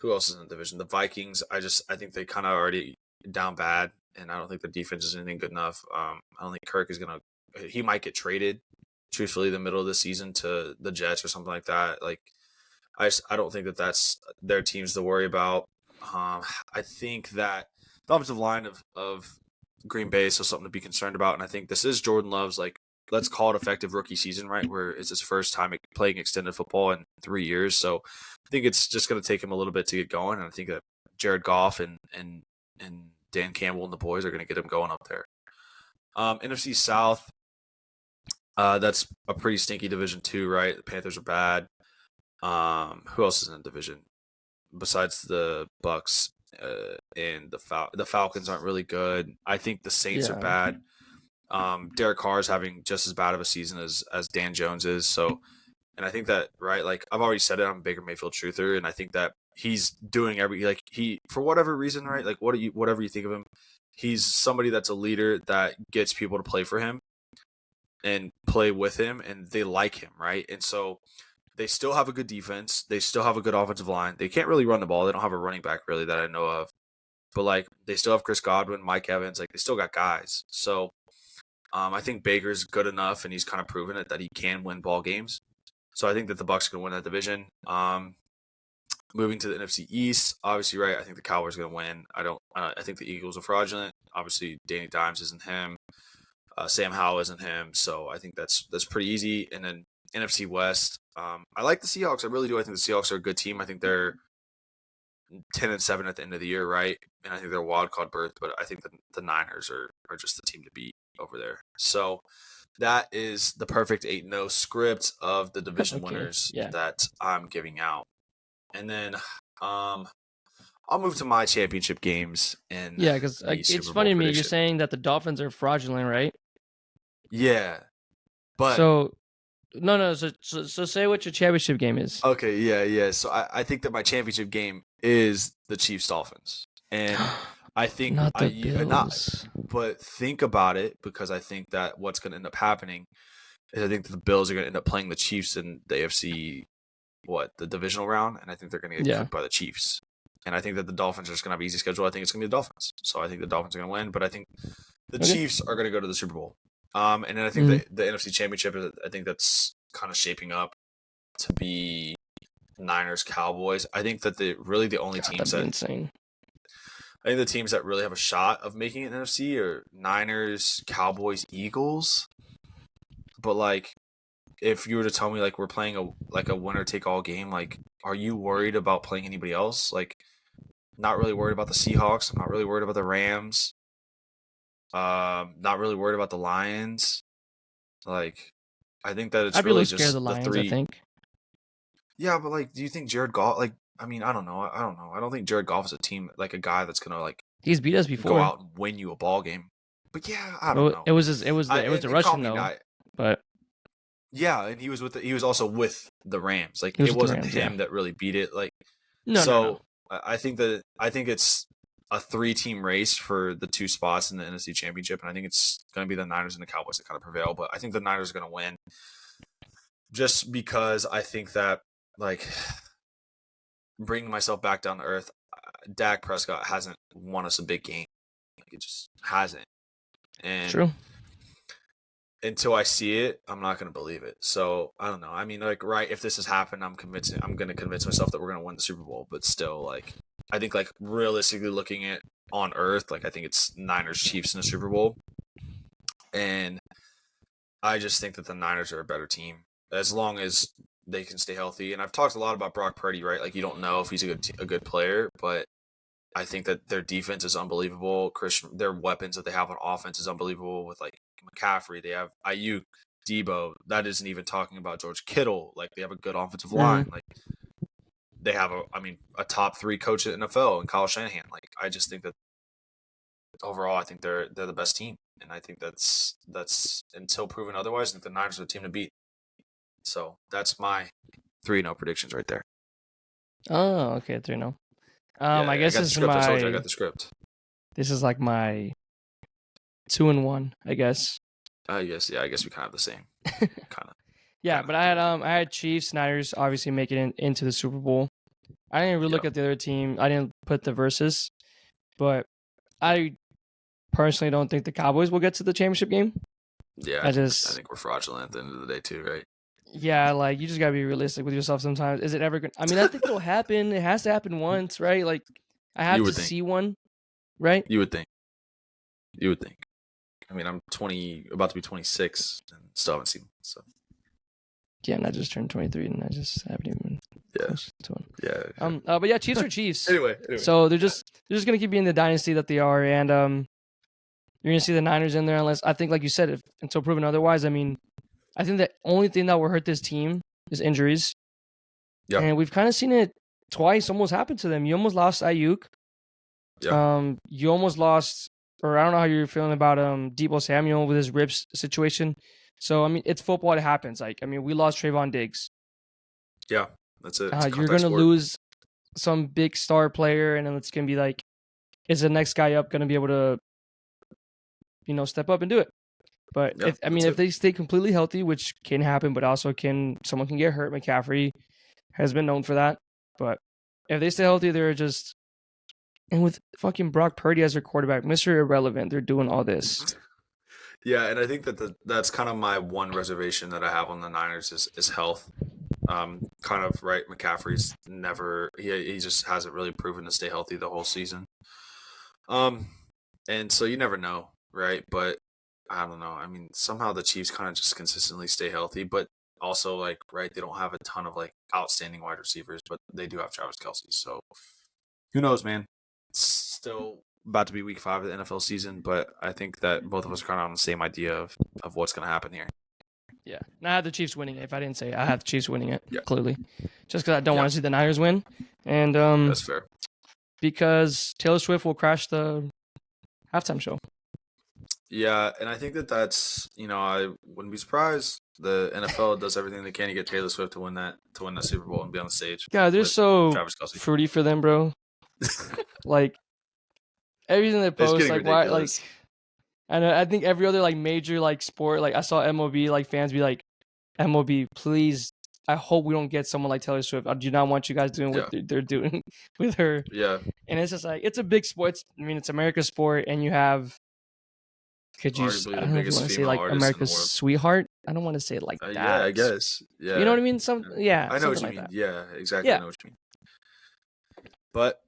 Speaker 2: Who else is in the division? The Vikings. I think they kind of already down bad, and I don't think the defense is anything good enough. I don't think Kirk is gonna. He might get traded, truthfully, the middle of the season to the Jets or something like that. Like, I don't think that that's their teams to worry about. I think that the offensive line of Green Bay is still something to be concerned about, and I think this is Jordan Love's, like, let's call it effective rookie season, right? Where it's his first time playing extended football in 3 years. So I think it's just going to take him a little bit to get going. And I think that Jared Goff and Dan Campbell and the boys are going to get him going up there. NFC South, that's a pretty stinky division too, right? The Panthers are bad. Who else is in the division besides the Bucks and the Falcons aren't really good. I think the Saints are bad. Derek Carr is having just as bad of a season as Dan Jones is. So, and I think that, right, like I've already said it, I'm a Baker Mayfield truther, and I think that he's doing for whatever reason, right, like whatever you think of him, he's somebody that's a leader that gets people to play for him and play with him, and they like him, right? And so they still have a good defense. They still have a good offensive line. They can't really run the ball. They don't have a running back really that I know of. But like they still have Chris Godwin, Mike Evans. Like they still got guys. So I think Baker's good enough, and he's kind of proven it that he can win ball games. So I think that the Bucs are going to win that division. Moving to the NFC East, obviously, right? I think the Cowboys are going to win. I think the Eagles are fraudulent. Obviously, Danny Dimes isn't him. Sam Howell isn't him. So I think that's pretty easy. And then NFC West, I like the Seahawks. I really do. I think the Seahawks are a good team. I think they're 10-7 at the end of the year, right? And I think they're a wild card berth. But I think the Niners are just the team to beat over there. So that is the perfect 8-0 script of the division winners that I'm giving out. And then I'll move to my championship games.
Speaker 1: Because it's funny to me. You're saying that the Dolphins are fraudulent, right?
Speaker 2: Yeah. But
Speaker 1: so No. So say what your championship game is.
Speaker 2: Okay, yeah. So I think that my championship game is the Chiefs Dolphins, and I think
Speaker 1: Not the
Speaker 2: not.
Speaker 1: Bills.
Speaker 2: But think about it, because I think that what's going to end up happening is I think that the Bills are going to end up playing the Chiefs in the AFC, the divisional round, and I think they're going to get cooked by the Chiefs. And I think that the Dolphins are just going to have an easy schedule. I think it's going to be the Dolphins. So I think the Dolphins are going to win, but I think the Chiefs are going to go to the Super Bowl. And then I think the NFC Championship, I think that's kind of shaping up to be Niners, Cowboys. I think that the only teams that
Speaker 1: insane.
Speaker 2: I think the teams that really have a shot of making it in NFC are Niners, Cowboys, Eagles. But like, if you were to tell me like we're playing a winner take all game, like, are you worried about playing anybody else? Like, not really worried about the Seahawks. I'm not really worried about the Rams. Not really worried about the Lions. Like, I think that it's really just the Lions, three.
Speaker 1: I think.
Speaker 2: Yeah, but like, do you think Jared Goff? Like, I mean, I don't know. I don't think Jared Goff is a guy that's gonna like.
Speaker 1: He's beat us before.
Speaker 2: Go out and win you a ball game. But yeah, I don't know.
Speaker 1: It was the Russian though. But
Speaker 2: yeah, and he was also with the Rams. Like, it wasn't him that really beat it. Like, no. I think it's a 3-team race for the 2 spots in the NFC Championship, and I think it's going to be the Niners and the Cowboys that kind of prevail. But I think the Niners are going to win, just because I think that, like, bringing myself back down to earth, Dak Prescott hasn't won us a big game. Like, it just hasn't. And
Speaker 1: true.
Speaker 2: Until I see it, I'm not going to believe it. So, I don't know. I mean, like, right, if this has happened, I'm going to convince myself that we're going to win the Super Bowl. But still, like, I think, like, realistically looking at on earth, like, I think it's Niners Chiefs in the Super Bowl. And I just think that the Niners are a better team as long as they can stay healthy. And I've talked a lot about Brock Purdy, right? Like, you don't know if he's a good player, but I think that their defense is unbelievable. Their weapons that they have on offense is unbelievable with, like, McCaffrey. They have Ayuk, Debo. That isn't even talking about George Kittle. Like, they have a good offensive line. Like, they have a top 3 coach at NFL and Kyle Shanahan. Like, I just think that overall, I think they're the best team, and I think that's until proven otherwise. I think the Niners are the team to beat. So that's my 3-0 predictions right there.
Speaker 1: Oh, okay, 3-0. I guess this is
Speaker 2: I told you I got the script.
Speaker 1: This is like my 2-1, I guess.
Speaker 2: Yes, yeah, I guess we kind of have the same. Kind of.
Speaker 1: Yeah, but I had Chiefs, Niners obviously making it into the Super Bowl. I didn't really look at the other team. I didn't put the versus, but I personally don't think the Cowboys will get to the championship game.
Speaker 2: Yeah, I think we're fraudulent at the end of the day too, right?
Speaker 1: Yeah, like, you just gotta be realistic with yourself sometimes. Is it ever gonna? I mean, I think it'll happen. It has to happen once, right? Like, I have to see one, right?
Speaker 2: You would think. I mean, I'm about to be 26, and still haven't seen one. So.
Speaker 1: Yeah, and I just turned 23, and I just haven't even close to one.
Speaker 2: Yeah.
Speaker 1: But yeah, Chiefs are Chiefs.
Speaker 2: Anyway.
Speaker 1: So they're just gonna keep being the dynasty that they are, and you're gonna see the Niners in there unless, I think, like you said, until proven otherwise. I mean, I think the only thing that will hurt this team is injuries. Yeah. And we've kind of seen it twice almost happen to them. You almost lost Ayuk. Yeah. You almost lost, or I don't know how you're feeling about Deebo Samuel with his ribs situation. So, I mean, it's football. It happens. Like, I mean, we lost Trayvon Diggs.
Speaker 2: Yeah, that's it.
Speaker 1: You're going to lose some big star player, and then it's going to be like, is the next guy up going to be able to, step up and do it? But if they stay completely healthy, which can happen, but also someone can get hurt. McCaffrey has been known for that. But if they stay healthy, they're just, and with fucking Brock Purdy as their quarterback, Mr. Irrelevant, they're doing all this.
Speaker 2: Yeah, and I think that's kind of my one reservation that I have on the Niners is health. Kind of right. McCaffrey's he just hasn't really proven to stay healthy the whole season. And so you never know, right? But I don't know. I mean, somehow the Chiefs kind of just consistently stay healthy, but also, like, right, they don't have a ton of, like, outstanding wide receivers, but they do have Travis Kelce. So who knows, man? It's still about to be week 5 of the NFL season, but I think that both of us are kind of on the same idea of what's going to happen here.
Speaker 1: Yeah. And I have the Chiefs winning it. If I didn't say it, I have the Chiefs winning it, clearly. Just because I don't want to see the Niners win. And
Speaker 2: that's fair.
Speaker 1: Because Taylor Swift will crash the halftime show.
Speaker 2: Yeah, and I think that's, I wouldn't be surprised The NFL does everything they can to get Taylor Swift to win that Super Bowl and be on the stage.
Speaker 1: God, they're
Speaker 2: with
Speaker 1: so
Speaker 2: Travis Kelce.
Speaker 1: fruity for them, bro. Like everything they
Speaker 2: It's
Speaker 1: post,
Speaker 2: getting
Speaker 1: like why, like
Speaker 2: ridiculous.
Speaker 1: I think every other like major like sport, like I saw MLB like fans be like, MLB, please. I hope we don't get someone like Taylor Swift. I do not want you guys doing what they're doing with her.
Speaker 2: Yeah.
Speaker 1: And it's just like it's a big sport. I mean, it's America's sport, and you have. Could you?
Speaker 2: Arguably
Speaker 1: I
Speaker 2: the
Speaker 1: don't know if you
Speaker 2: biggest
Speaker 1: want to say
Speaker 2: female
Speaker 1: like
Speaker 2: artist in the
Speaker 1: America's
Speaker 2: world.
Speaker 1: sweetheart. I don't want to say it like that.
Speaker 2: Yeah, I guess. Yeah.
Speaker 1: You know what I mean? Yeah.
Speaker 2: I know what you
Speaker 1: like
Speaker 2: mean.
Speaker 1: that.
Speaker 2: Yeah, exactly.
Speaker 1: Yeah.
Speaker 2: I know what you mean. But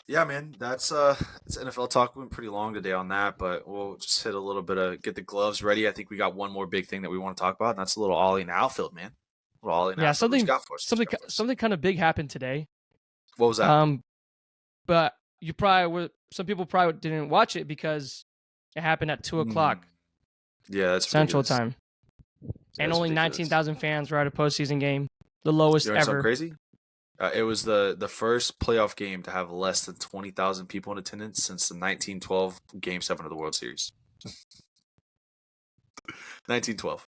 Speaker 2: yeah, man, that's NFL talk. We went pretty long today on that, but we'll just hit a little bit of get the gloves ready. I think we got one more big thing that we want to talk about, and that's a little Ollie in the outfield, man. A little Ollie in the outfield. What you got for us?
Speaker 1: Something kind of big happened today.
Speaker 2: What was that?
Speaker 1: But you probably were. Some people probably didn't watch it because it happened at 2:00.
Speaker 2: Yeah, that's
Speaker 1: Central
Speaker 2: ridiculous.
Speaker 1: Time, and only 19,000 fans were at a postseason game, the lowest
Speaker 2: ever.
Speaker 1: Something
Speaker 2: crazy? It was the first playoff game to have less than 20,000 people in attendance since the 1912 Game 7 of the World Series. 1912.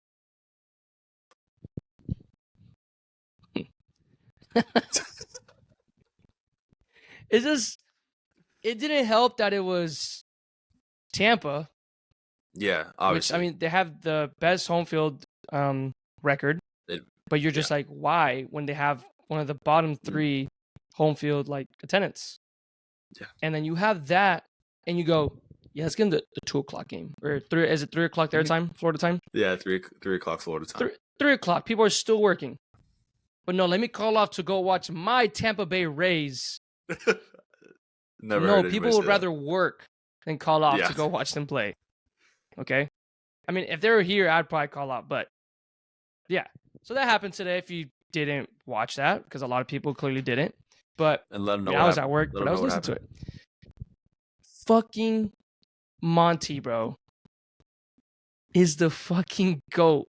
Speaker 1: It's just, it didn't help that it was Tampa.
Speaker 2: Yeah, obviously.
Speaker 1: Which, I mean, they have the best home field record, but you're just like, why when they have one of the bottom 3 home field like attendance?
Speaker 2: Yeah.
Speaker 1: And then you have that, and you go, yeah, let's get them the 2:00 game or 3. Is it 3:00 their time, Florida time?
Speaker 2: Yeah, 3:00 Florida time.
Speaker 1: 3:00. People are still working, but no, let me call off to go watch my Tampa Bay Rays.
Speaker 2: No,
Speaker 1: people would rather work than call off to go watch them play. Okay, I mean, if they were here, I'd probably call off, but yeah. So that happened today. If you didn't watch that, because a lot of people clearly didn't, but
Speaker 2: and let them know
Speaker 1: I was at work, but I was listening to it. Fucking Monty, bro, is the fucking GOAT.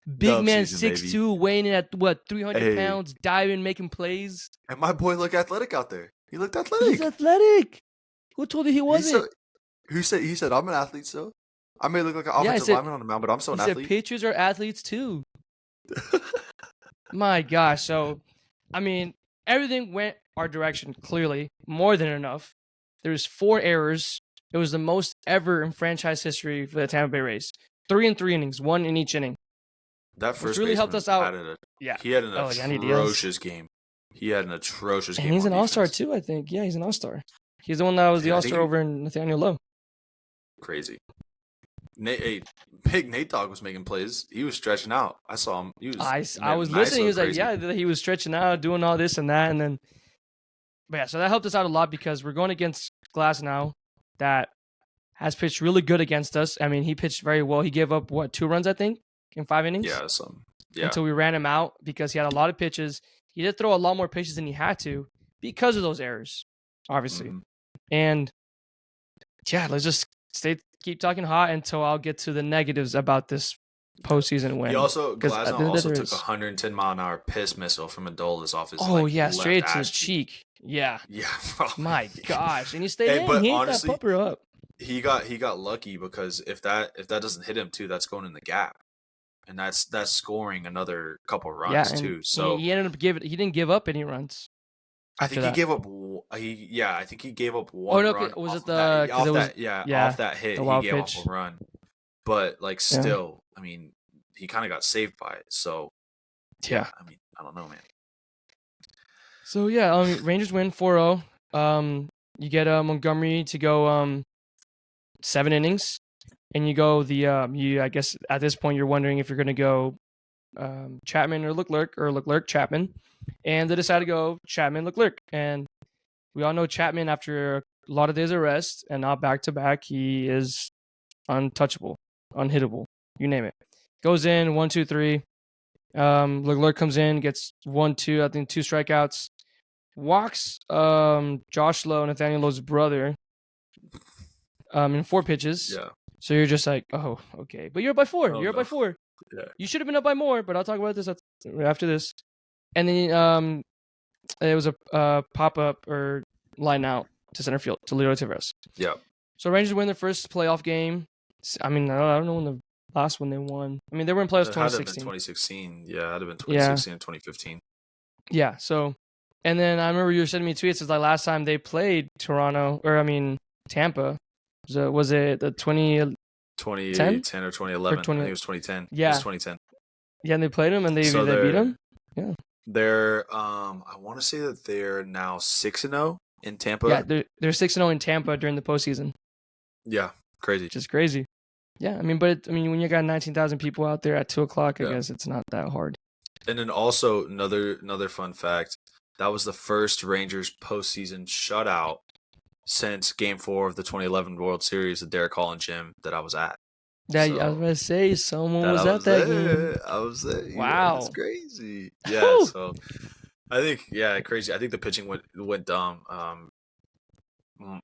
Speaker 1: Big man, 6'2", weighing in at 300 pounds, diving, making plays.
Speaker 2: And my boy looked athletic out there. He looked athletic.
Speaker 1: He's athletic. Who told you he wasn't?
Speaker 2: He said I'm an athlete still. I may look like an offensive lineman on the mound, but I'm still an athlete.
Speaker 1: He said pitchers are athletes too. My gosh. So, I mean, everything went our direction, clearly. More than enough. There's 4 errors. It was the most ever in franchise history for the Tampa Bay Rays. 3 in 3 innings, 1 in each inning.
Speaker 2: That first
Speaker 1: really helped us out.
Speaker 2: He had an atrocious game.
Speaker 1: And he's an all-star too, I think. Yeah, he's an all-star. He's the one that was the all-star over in Nathaniel Lowe.
Speaker 2: Crazy. Big Nate Dogg was making plays. He was stretching out. I saw him.
Speaker 1: I was listening. He was like, yeah, he was stretching out, doing all this and that. And then, but yeah, so that helped us out a lot because we're going against Glass now that has pitched really good against us. I mean, he pitched very well. He gave up, 2 runs, I think, in 5 innings?
Speaker 2: Yeah.
Speaker 1: Until we ran him out because he had a lot of pitches. He did throw a lot more pitches than he had to because of those errors, obviously. Mm-hmm. And yeah, let's just keep talking hot until I'll get to the negatives about this postseason win.
Speaker 2: Glasnow also took a 110-mile-an-hour piss missile from Adolis off his
Speaker 1: straight to his cheek. Yeah.
Speaker 2: Bro.
Speaker 1: My gosh, and he stayed in. But he honestly, that pupper up.
Speaker 2: He got lucky because if that doesn't hit him too, that's going in the gap, and that's scoring another couple runs too. So
Speaker 1: he ended up he didn't give up any runs.
Speaker 2: I think he gave up. I think he gave up one run.
Speaker 1: Was it
Speaker 2: off that hit? He gave
Speaker 1: pitch.
Speaker 2: up a run, but still, I mean, he kind of got saved by it. So I mean, I don't know, man.
Speaker 1: So Rangers win 4-0. You get Montgomery to go 7 innings, and you go I guess at this point you're wondering if you're going to go Chapman or Leclerc Chapman, and they decided to go Chapman Leclerc, and we all know Chapman after a lot of days of rest and not back to back, he is untouchable, unhittable, you name it. Goes in 1, 2, 3. Leclerc comes in, gets 1, 2, I think 2 strikeouts, walks Josh Lowe, Nathaniel Lowe's brother, in 4 pitches.
Speaker 2: Yeah.
Speaker 1: So you're just like, oh, okay. But you're up by 4. You're up by 4.
Speaker 2: Yeah.
Speaker 1: You should have been up by more, but I'll talk about this after this. And then it was a pop-up or line out to center field to Leo Tavares.
Speaker 2: Yeah.
Speaker 1: So Rangers win their first playoff game. I mean, I don't know when the last one they won. I mean, they were in playoffs
Speaker 2: It had to have been
Speaker 1: 2016.
Speaker 2: 2016. Yeah, it had to have been
Speaker 1: Yeah.
Speaker 2: 2016 and 2015.
Speaker 1: Yeah. So, and then I remember you were sending me tweets. It's like last time they played Tampa. Was it the 2010?
Speaker 2: 2010 or 2011. I think it was 2010.
Speaker 1: Yeah.
Speaker 2: It was 2010.
Speaker 1: Yeah, and they played them and they
Speaker 2: So
Speaker 1: beat them. Yeah.
Speaker 2: They're I want to say that they're now 6-0 in Tampa.
Speaker 1: Yeah, they're 6-0 in Tampa during the postseason.
Speaker 2: Yeah, crazy.
Speaker 1: Which is crazy. Yeah, I mean, when you got 19,000 people out there at 2:00, I guess it's not that hard.
Speaker 2: And then also another fun fact, that was the first Rangers postseason shutout since Game 4 of the 2011 World Series at Derek Hall and Gym that I was at.
Speaker 1: I was going to say, someone was at that game.
Speaker 2: I was there.
Speaker 1: Wow.
Speaker 2: That's crazy. Yeah, so I think, crazy. I think the pitching went dumb.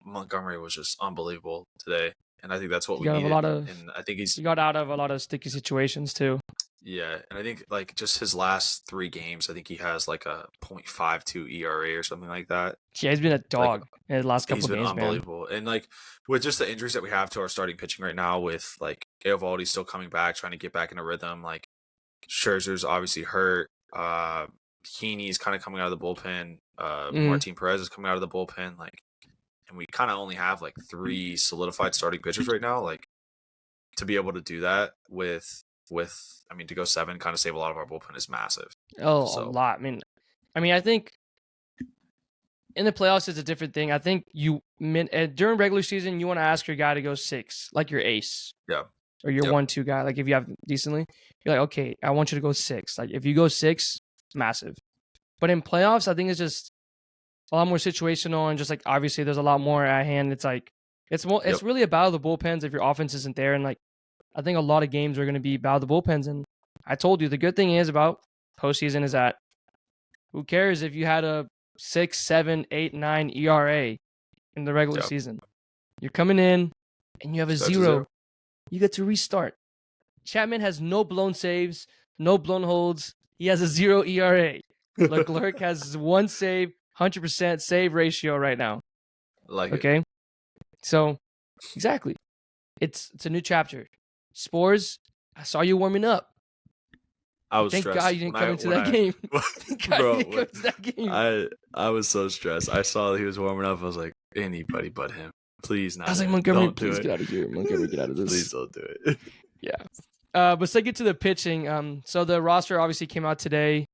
Speaker 2: Montgomery was just unbelievable today, and I think that's what we needed. And I think he
Speaker 1: got out of a lot of sticky situations too.
Speaker 2: Yeah, and I think like just his last 3 games, I think he has like a .52 ERA or something like that.
Speaker 1: Yeah, he's been a dog in the last couple of games.
Speaker 2: He's been unbelievable, man. And like with just the injuries that we have to our starting pitching right now, with like Eovaldi still coming back, trying to get back in a rhythm. Like Scherzer's obviously hurt. Heaney's kind of coming out of the bullpen. Martin Perez is coming out of the bullpen. Like, and we kind of only have like 3 solidified starting pitchers right now. Like, to be able to do that with to go 7, kind of save a lot of our bullpen is massive.
Speaker 1: A lot. I mean, I think in the playoffs it's a different thing. I think during regular season you want to ask your guy to go 6, like your ace.
Speaker 2: Yeah.
Speaker 1: Or your 1-2 guy. Like if you have decently, you're like, okay, I want you to go 6. Like if you go 6, massive. But in playoffs, I think it's just a lot more situational and just like obviously there's a lot more at hand. It's like it's really about the bullpens if your offense isn't there, and like I think a lot of games are going to be about the bullpens. And I told you the good thing is about postseason is that who cares if you had a 6, 7, 8, 9 ERA in the regular season? You're coming in and you have a 0. You get to restart. Chapman has no blown saves, no blown holds. He has a 0 ERA. Leclerc has 1 save, 100% save ratio right now. Okay? So, exactly. It's a new chapter. Spores, I saw you warming up.
Speaker 2: I was
Speaker 1: Thank
Speaker 2: stressed.
Speaker 1: God you didn't come into that game.
Speaker 2: Bro, I was so stressed. I saw that he was warming up. I was like, anybody but him. Please not.
Speaker 1: I was like, Montgomery, please get out of here. Montgomery, get out of this.
Speaker 2: Please don't do it.
Speaker 1: Yeah. But let's get to the pitching. So the roster obviously came out today.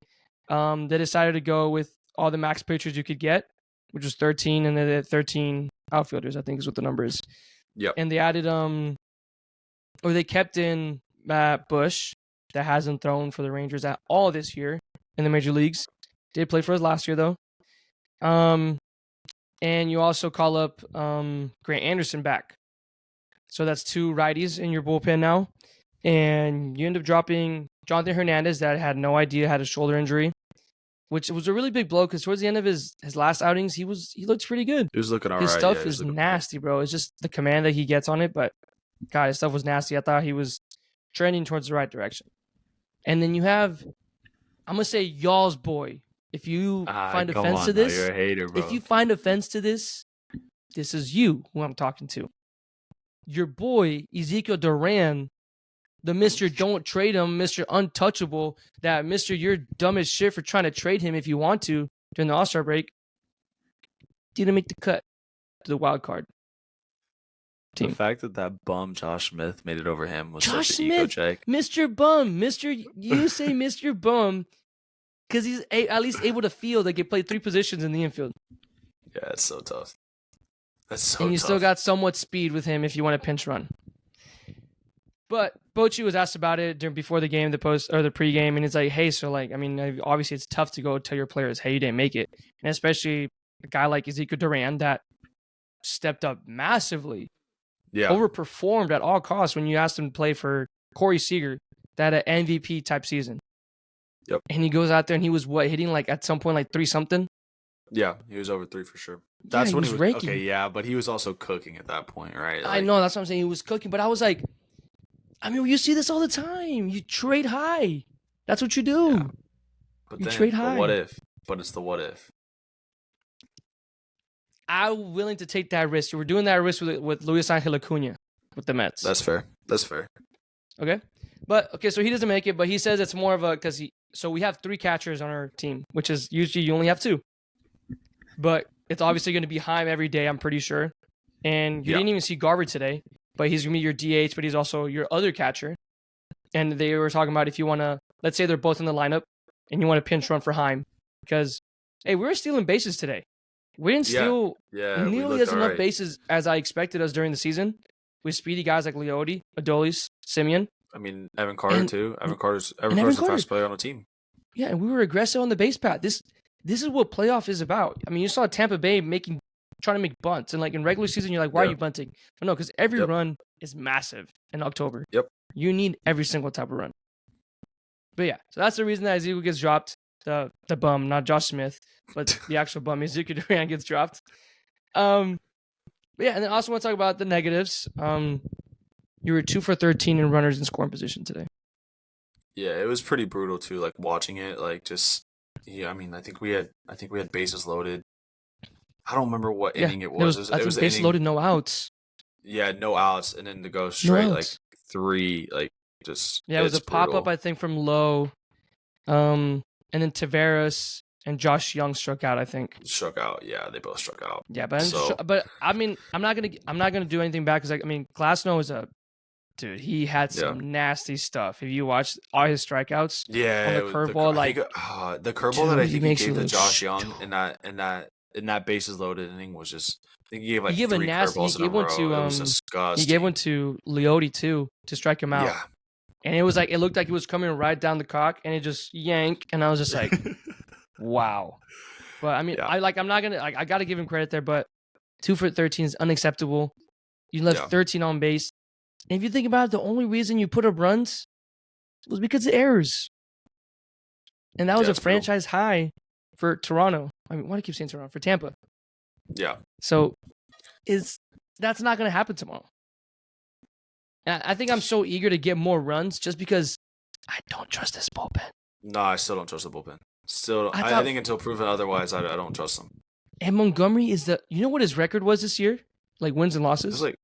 Speaker 1: They decided to go with all the max pitchers you could get, which was 13, and then they had 13 outfielders, I think is what the number is.
Speaker 2: Yep.
Speaker 1: And they added they kept in Matt Bush, that hasn't thrown for the Rangers at all this year in the major leagues. Did play for us last year though. And you also call up Grant Anderson back. So that's 2 righties in your bullpen now. And you end up dropping Jonathan Hernandez, that had no idea had a shoulder injury, which was a really big blow because towards the end of his last outings, he looked pretty good.
Speaker 2: He was looking all right.
Speaker 1: His stuff is nasty, bro. It's just the command that he gets on it, but God, his stuff was nasty. I thought he was trending towards the right direction. And then you have, I'm going to say y'all's boy. If you find offense to this,
Speaker 2: you're a hater, bro.
Speaker 1: If you find offense to this is you who I'm talking to. Your boy, Ezekiel Duran, the Mr. Don't Trade Him, Mr. Untouchable, that Mr. You're dumb as shit for trying to trade him if you want to during the All-Star break, didn't make the cut to the wild card team.
Speaker 2: The fact that bum Josh Smith made it over him was such an ego check.
Speaker 1: Mr. Bum, you say Mr. Bum because he's at least able to field. They can play 3 positions in the infield.
Speaker 2: Yeah, it's so tough.
Speaker 1: And you still got somewhat speed with him if you want to pinch run. But Bochy was asked about it before the game, the pregame, and it's like, hey, so like, I mean, obviously it's tough to go tell your players, hey, you didn't make it, and especially a guy like Ezekiel Duran that stepped up massively, overperformed at all costs when you asked him to play for Corey Seager, that an MVP type season.
Speaker 2: Yep.
Speaker 1: And he goes out there and he was hitting like at some point like 3 something.
Speaker 2: Yeah, he was over 3 for sure. That's when he was
Speaker 1: raking.
Speaker 2: Okay, yeah, but he was also cooking at that point, right?
Speaker 1: I know, that's what I'm saying. He was cooking, but I was like, I mean, you see this all the time. You trade high. That's what you do.
Speaker 2: Yeah. But you trade high. What if? But it's the what if.
Speaker 1: I'm willing to take that risk. We're doing that risk with Luis Angel Acuna with the Mets.
Speaker 2: That's fair.
Speaker 1: Okay. But okay, so he doesn't make it, but he says it's more of a so we have 3 catchers on our team, which is usually you only have 2. But it's obviously going to be Heim every day, I'm pretty sure. And you didn't even see Garver today, but he's going to be your DH, but he's also your other catcher. And they were talking about if you want to, let's say they're both in the lineup and you want to pinch run for Heim because, hey, we were stealing bases today. We didn't steal nearly as enough bases as I expected us during the season with speedy guys like Leote, Adolis, Simeon.
Speaker 2: I mean, Evan Carter too. Evan Carter's the fastest player on the team.
Speaker 1: Yeah, and we were aggressive on the base path. This is what playoff is about. I mean, you saw Tampa Bay trying to make bunts, and like in regular season, you're like, why are you bunting? But no, because every run is massive in October.
Speaker 2: Yep.
Speaker 1: You need every single type of run. But yeah, so that's the reason that Ezekiel gets dropped. The bum, not Josh Smith, but the actual bum, Ezekiel Duran gets dropped. But yeah, and then I also want to talk about the negatives. You were 2 for 13 in runners in scoring position today.
Speaker 2: Yeah, it was pretty brutal too. Like watching it, like just I mean, I think we had bases loaded. I don't remember what inning it was.
Speaker 1: I think bases loaded, no outs.
Speaker 2: Yeah, no outs, and then to go straight like 3, like just
Speaker 1: it was a pop up I think from Lowe, and then Taveras and Josh Young struck out. I think
Speaker 2: struck out. Yeah, they both struck out.
Speaker 1: Yeah, but I mean, I'm not gonna do anything back because I mean, Glasnow is a dude. He had some nasty stuff. If you watch all his strikeouts, on the curveball,
Speaker 2: the curveball that I think he gave to Josh Young in that bases loaded inning was just. I think he gave 3 curveballs in a row. It was disgusting.
Speaker 1: He gave one to Leote too to strike him out. Yeah. And it looked like he was coming right down the cock, and it just yanked, and I was just like, wow. But I mean, I'm not gonna. I got to give him credit there, but 2 for 13 is unacceptable. You left 13 on base, and if you think about it, the only reason you put up runs was because of errors, and that was a franchise high for Toronto. I mean, why do I keep saying Toronto? For Tampa.
Speaker 2: Yeah.
Speaker 1: So, that's not gonna happen tomorrow. And I think I'm so eager to get more runs just because I don't trust this bullpen.
Speaker 2: No, I still don't trust the bullpen. I think until proven otherwise, I don't trust them.
Speaker 1: And Montgomery you know what his record was this year? Like wins and losses?
Speaker 2: It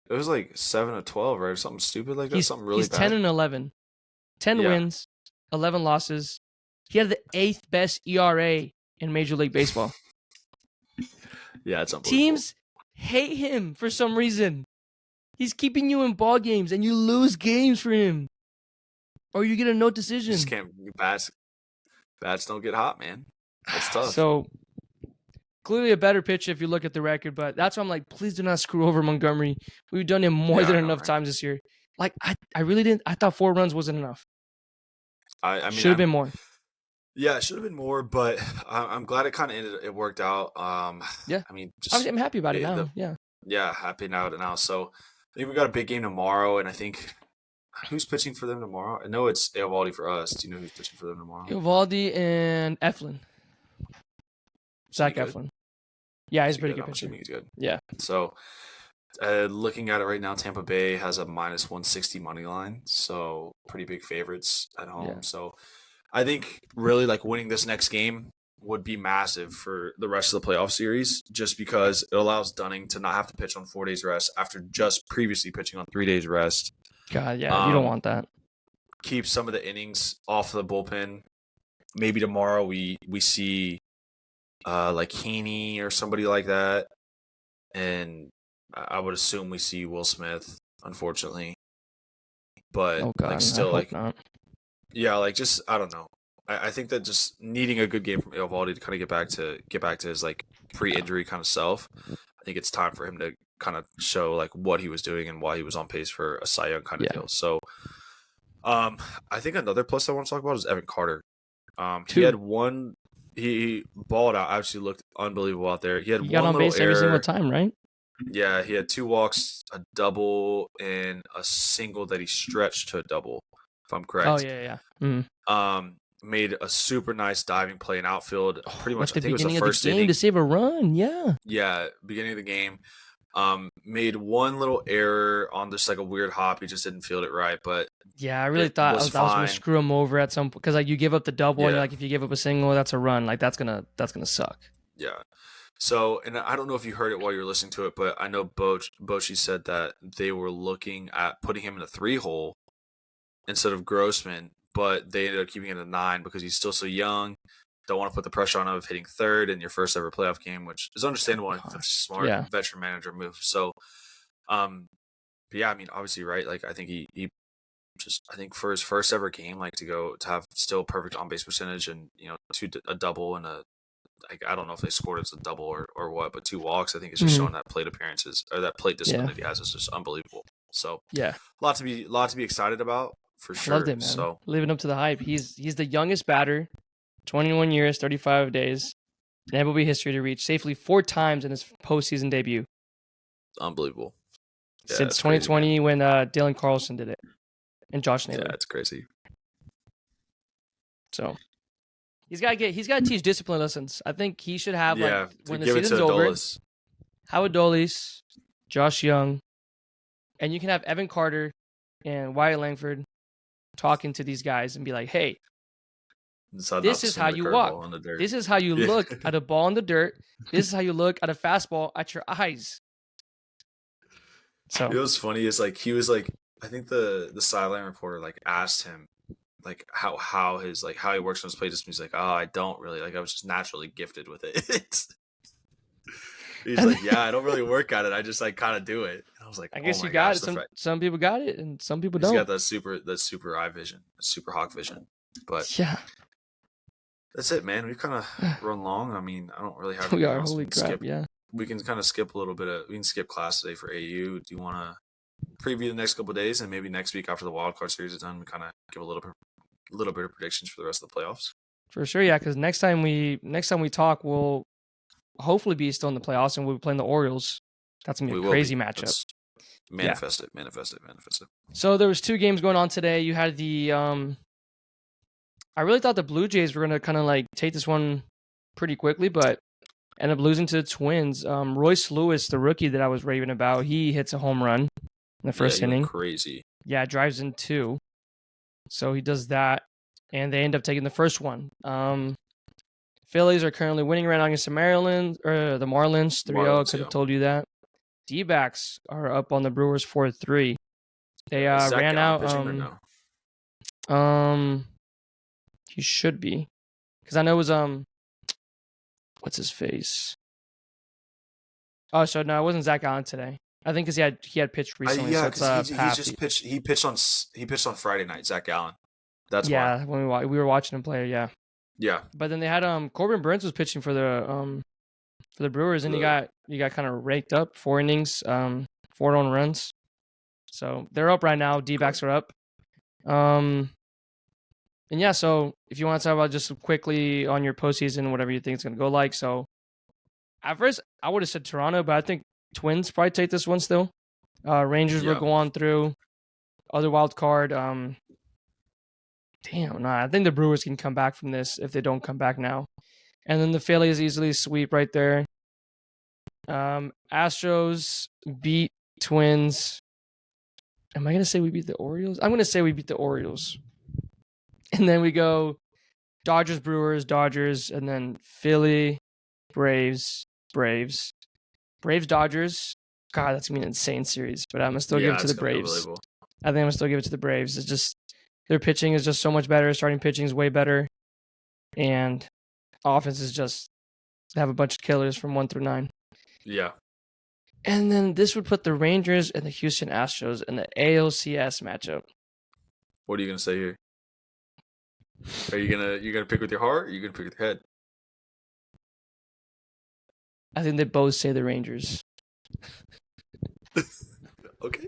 Speaker 2: was like 7-12, right? Something stupid like that. Something really bad.
Speaker 1: He's 10-11. 10 wins, 11 losses. He had the 8th best ERA in Major League Baseball.
Speaker 2: Yeah, it's unbelievable.
Speaker 1: Teams hate him for some reason. He's keeping you in ball games, and you lose games for him, or you get a no decision.
Speaker 2: You just can't bats don't get hot, man. That's tough.
Speaker 1: So clearly a better pitcher if you look at the record, but that's why I'm like, please do not screw over Montgomery. We've done him more than enough times this year. Like I really didn't. I thought 4 runs wasn't enough.
Speaker 2: I mean,
Speaker 1: should have been more.
Speaker 2: Yeah, it should have been more, but I'm glad it worked out.
Speaker 1: Yeah.
Speaker 2: I mean,
Speaker 1: I'm happy about it now.
Speaker 2: Yeah, happy now. So I think we got a big game tomorrow, and I think who's pitching for them tomorrow? I know it's Eovaldi for us. Do you know who's pitching for them tomorrow?
Speaker 1: Eovaldi and Eflin. Zach Eflin. Yeah, he's pretty good pitcher.
Speaker 2: I'm assuming he's good.
Speaker 1: Yeah.
Speaker 2: So looking at it right now, Tampa Bay has a -160 money line, so pretty big favorites at home. Yeah. So I think really like winning this next game would be massive for the rest of the playoff series, just because it allows Dunning to not have to pitch on 4 days rest after just previously pitching on 3 days rest.
Speaker 1: God, yeah, you don't want that.
Speaker 2: Keep some of the innings off the bullpen. Maybe tomorrow we see like Heaney or somebody like that, and I would assume we see Will Smith, unfortunately. But yeah, like just I don't know. I think that just needing a good game from Eovaldi to kind of get back to his like pre-injury kind of self. I think it's time for him to kind of show like what he was doing and why he was on pace for a Cy Young kind of deal. So, I think another plus I want to talk about is Evan Carter. He had one. He balled out. Obviously, looked unbelievable out there. He had one
Speaker 1: got on
Speaker 2: little
Speaker 1: base
Speaker 2: error.
Speaker 1: every single time, right?
Speaker 2: Yeah, he had 2 walks, a double, and a single that he stretched to a double. If I'm correct.
Speaker 1: Oh yeah. Mm-hmm.
Speaker 2: Made a super nice diving play in outfield. Pretty much, I think it was the first
Speaker 1: inning to save a run. Yeah.
Speaker 2: Yeah, beginning of the game. Made one little error on just like a weird hop. He just didn't field it right, but
Speaker 1: yeah, I really thought I was going to screw him over at some point because like you give up the double and like if you give up a single, that's a run. Like that's gonna suck.
Speaker 2: Yeah. So, and I don't know if you heard it while you were listening to it, but I know Bochy said that they were looking at putting him in a 3-hole instead of Grossman, but they ended up keeping it at 9 because he's still so young. Don't want to put the pressure on him of hitting third in your first ever playoff game, which is understandable. That's a smart veteran manager move. So, but yeah, I mean, obviously, right? Like, I think he I think for his first ever game, like to have still perfect on base percentage and a double and I don't know if they scored as a double or what, but 2 walks. I think it's just showing that plate appearances or that plate discipline that he has is just unbelievable. So
Speaker 1: yeah,
Speaker 2: a lot to be excited about for sure.
Speaker 1: Loved it, man. So living up to the hype. He's the youngest batter, 21 years, 35 days in MLB history to reach safely 4 times in his postseason debut.
Speaker 2: Unbelievable.
Speaker 1: Yeah, since 2020 crazy, when Dylan Carlson did it and Josh Naylor.
Speaker 2: Yeah, it's crazy.
Speaker 1: So he's got to teach discipline lessons. I think he should have when the season's over, Howard Dolis, Josh Young, and you can have Evan Carter and Wyatt Langford talking to these guys and be like, "Hey, this is how you walk. This is how you look at a ball in the dirt. This is how you look at a fastball at your eyes." So
Speaker 2: it was funny. Is like he was like, I think the sideline reporter like asked him like how he works on his play discipline. He's like, "Oh, I don't really like. I was just naturally gifted with it." He's like, "Yeah, I don't really work at it. I just like kind of do it." And I was like,
Speaker 1: "I guess you got it. Some people got it, and some people don't."
Speaker 2: He's got that super eye vision, super hawk vision. But
Speaker 1: yeah,
Speaker 2: that's it, man. We kind of run long. I mean, I don't really have.
Speaker 1: We are. Holy crap! Yeah.
Speaker 2: We can kind of skip a little bit we can skip class today for AU. Do you want to preview the next couple of days and maybe next week after the wild card series is done, we kind of give a little bit of predictions for the rest of the playoffs?
Speaker 1: For sure, yeah. Because next time we talk, we'll hopefully be still in the playoffs and we'll be playing the Orioles. That's gonna be a crazy matchup.
Speaker 2: Manifest it.
Speaker 1: So there was 2 games going on today. You had the I really thought the Blue Jays were gonna kind of like take this one pretty quickly, but ended up losing to the Twins. Royce Lewis, the rookie that I was raving about, he hits a home run in the first inning.
Speaker 2: Crazy.
Speaker 1: Yeah, drives in 2. So he does that, and they end up taking the first one. Phillies are currently winning right now against the Marlins 3-0. Could have told you that. D-backs are up on the Brewers 4-3. They ran out. He should be, because I know it was what's his face? Oh, so no, it wasn't Zach Allen today. I think because he had pitched recently.
Speaker 2: Yeah, because he just pitched. He pitched on Friday night. Zach Allen. That's
Speaker 1: why. When we were watching him play. Yeah.
Speaker 2: Yeah.
Speaker 1: But then they had Corbin Burns was pitching for the Brewers, and he got kind of raked up 4 innings, 4 earned runs. So they're up right now. D-backs are up. And yeah, so if you want to talk about just quickly on your postseason, whatever you think it's going to go like. So at first, I would have said Toronto, but I think Twins probably take this one still. Rangers will go on through. Other wild card. I think the Brewers can come back from this if they don't come back now. And then the Phillies easily sweep right there. Astros beat Twins. Am I going to say we beat the Orioles? I'm going to say we beat the Orioles. And then we go Dodgers, Brewers, Dodgers, and then Philly, Braves, Dodgers. God, that's going to be an insane series, but I'm going to still give it to the Braves. I think I'm going to still give it to the Braves. It's just their pitching is just so much better. Starting pitching is way better. And offense is just they have a bunch of killers from 1 through 9.
Speaker 2: Yeah.
Speaker 1: And then this would put the Rangers and the Houston Astros in the ALCS matchup.
Speaker 2: What are you going to say here? Are you gonna pick with your heart, or are you gonna pick with your head?
Speaker 1: I think they both say the Rangers.
Speaker 2: Okay.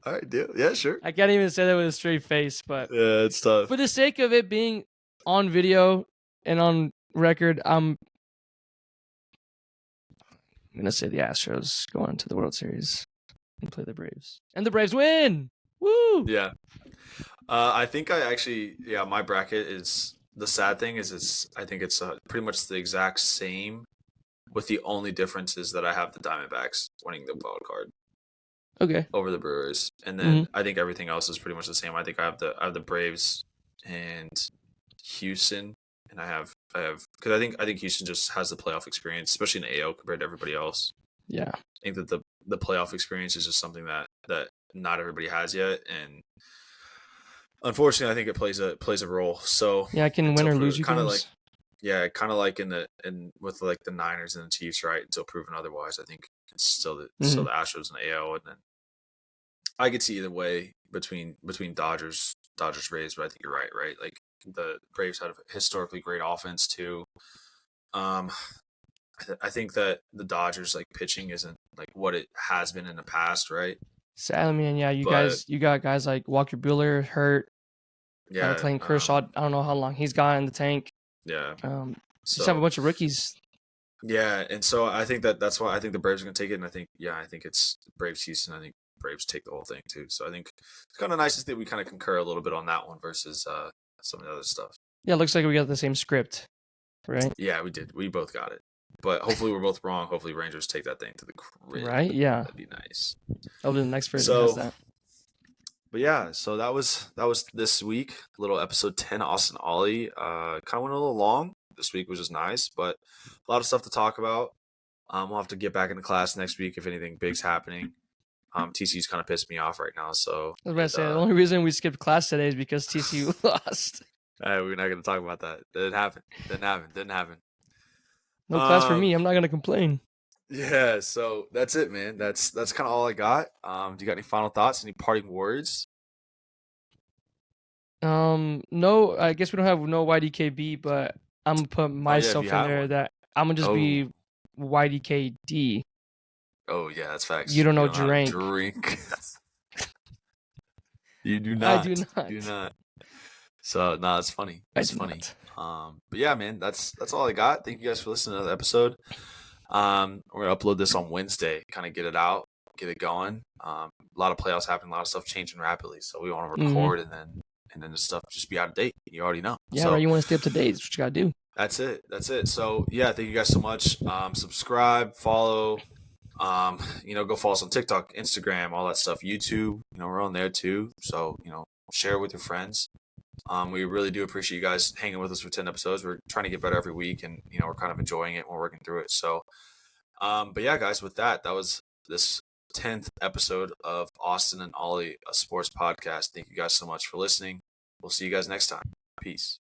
Speaker 2: All right, deal. Yeah, sure.
Speaker 1: I can't even say that with a straight face, but
Speaker 2: yeah, it's tough.
Speaker 1: For the sake of it being on video and on record, I'm gonna say the Astros go on to the World Series and play the Braves, and the Braves win. Woo!
Speaker 2: Yeah. I think my bracket is, the sad thing is I think it's pretty much the exact same, with the only difference is that I have the Diamondbacks winning the wild card.
Speaker 1: Okay.
Speaker 2: Over the Brewers. And then I think everything else is pretty much the same. I think I have the Braves and Houston, and I have because I think Houston just has the playoff experience, especially in the AL compared to everybody else.
Speaker 1: Yeah.
Speaker 2: I think that the playoff experience is just something that not everybody has yet, and Unfortunately, I think it plays a role. So
Speaker 1: Yeah, I can win
Speaker 2: until
Speaker 1: or lose you
Speaker 2: kind of like
Speaker 1: games.
Speaker 2: kind of like in with like the Niners and the Chiefs, right? Until proven otherwise, I think it's still
Speaker 1: Hmm.
Speaker 2: the Astros and the AL, and then I could see either way between Dodgers Braves, but I think you're right, right? Like the Braves had a historically great offense too. Um, I think that the Dodgers like pitching isn't like what it has been in the past, right?
Speaker 1: Sadly, man, yeah,
Speaker 2: But
Speaker 1: you got guys like Walker Buehler hurt,
Speaker 2: yeah,
Speaker 1: Clayton Kershaw. I don't know how long he's got in the tank.
Speaker 2: yeah.
Speaker 1: Just have a
Speaker 2: So
Speaker 1: bunch of rookies.
Speaker 2: yeah, and so I think that's why I think the Braves are gonna take it, and I think it's Braves Houston. I think Braves take the whole thing too. So I think it's kind of nice that we kind of concur a little bit on that one versus some of the other stuff.
Speaker 1: Yeah, looks like we got the same script, right?
Speaker 2: Yeah, we did. We both got it. But hopefully we're both wrong. Hopefully Rangers take that thing to the crib.
Speaker 1: Right? Yeah.
Speaker 2: That'd be nice.
Speaker 1: Hopefully the next version has
Speaker 2: So,
Speaker 1: that.
Speaker 2: but yeah, so that was this week. Little episode 10, Austin Ollie. Kind of went a little long this week, which is nice, but a lot of stuff to talk about. We'll have to get back into class next week if anything big's happening. TCU's kind of pissed me off right now, so
Speaker 1: I was about to say the only reason we skipped class today is because TCU lost.
Speaker 2: we're not gonna talk about that. Didn't happen. Didn't happen.
Speaker 1: No class for
Speaker 2: Um,
Speaker 1: me. I'm not gonna complain.
Speaker 2: Yeah, so that's it, man. That's kind of all I got. Do you got any final thoughts? Any parting words?
Speaker 1: No, I guess we don't have no YDKB, but I'm gonna put
Speaker 2: Oh yeah, if
Speaker 1: myself
Speaker 2: you
Speaker 1: in
Speaker 2: have
Speaker 1: there
Speaker 2: one.
Speaker 1: that I'm gonna just
Speaker 2: Oh,
Speaker 1: be YDKD.
Speaker 2: oh yeah, that's
Speaker 1: You
Speaker 2: facts.
Speaker 1: don't
Speaker 2: You
Speaker 1: know
Speaker 2: don't know how to
Speaker 1: drink.
Speaker 2: drink. You do
Speaker 1: I do
Speaker 2: not. Do
Speaker 1: not.
Speaker 2: not. So no, that's funny.
Speaker 1: I
Speaker 2: That's
Speaker 1: do
Speaker 2: funny.
Speaker 1: not.
Speaker 2: But yeah, man, that's all I got. Thank you guys for listening to the episode. We're gonna upload this on Wednesday. Kind of get it out, get it going. A lot of playoffs happening, a lot of stuff changing rapidly. So we want to
Speaker 1: Hmm.
Speaker 2: record and then the stuff just be out of date. You already know.
Speaker 1: Yeah,
Speaker 2: So
Speaker 1: right. You want to stay up to date. That's what you gotta do.
Speaker 2: that's it. That's it. So yeah, thank you guys so much. Subscribe, follow. Go follow us on TikTok, Instagram, all that stuff. YouTube, we're on there too. So share it with your friends. We really do appreciate you guys hanging with us for 10 episodes. We're trying to get better every week, and we're kind of enjoying it. We're working through it. So, but yeah, guys, with that was this 10th episode of Austin and Ollie, a sports podcast. Thank you guys so much for listening. We'll see you guys next time. Peace.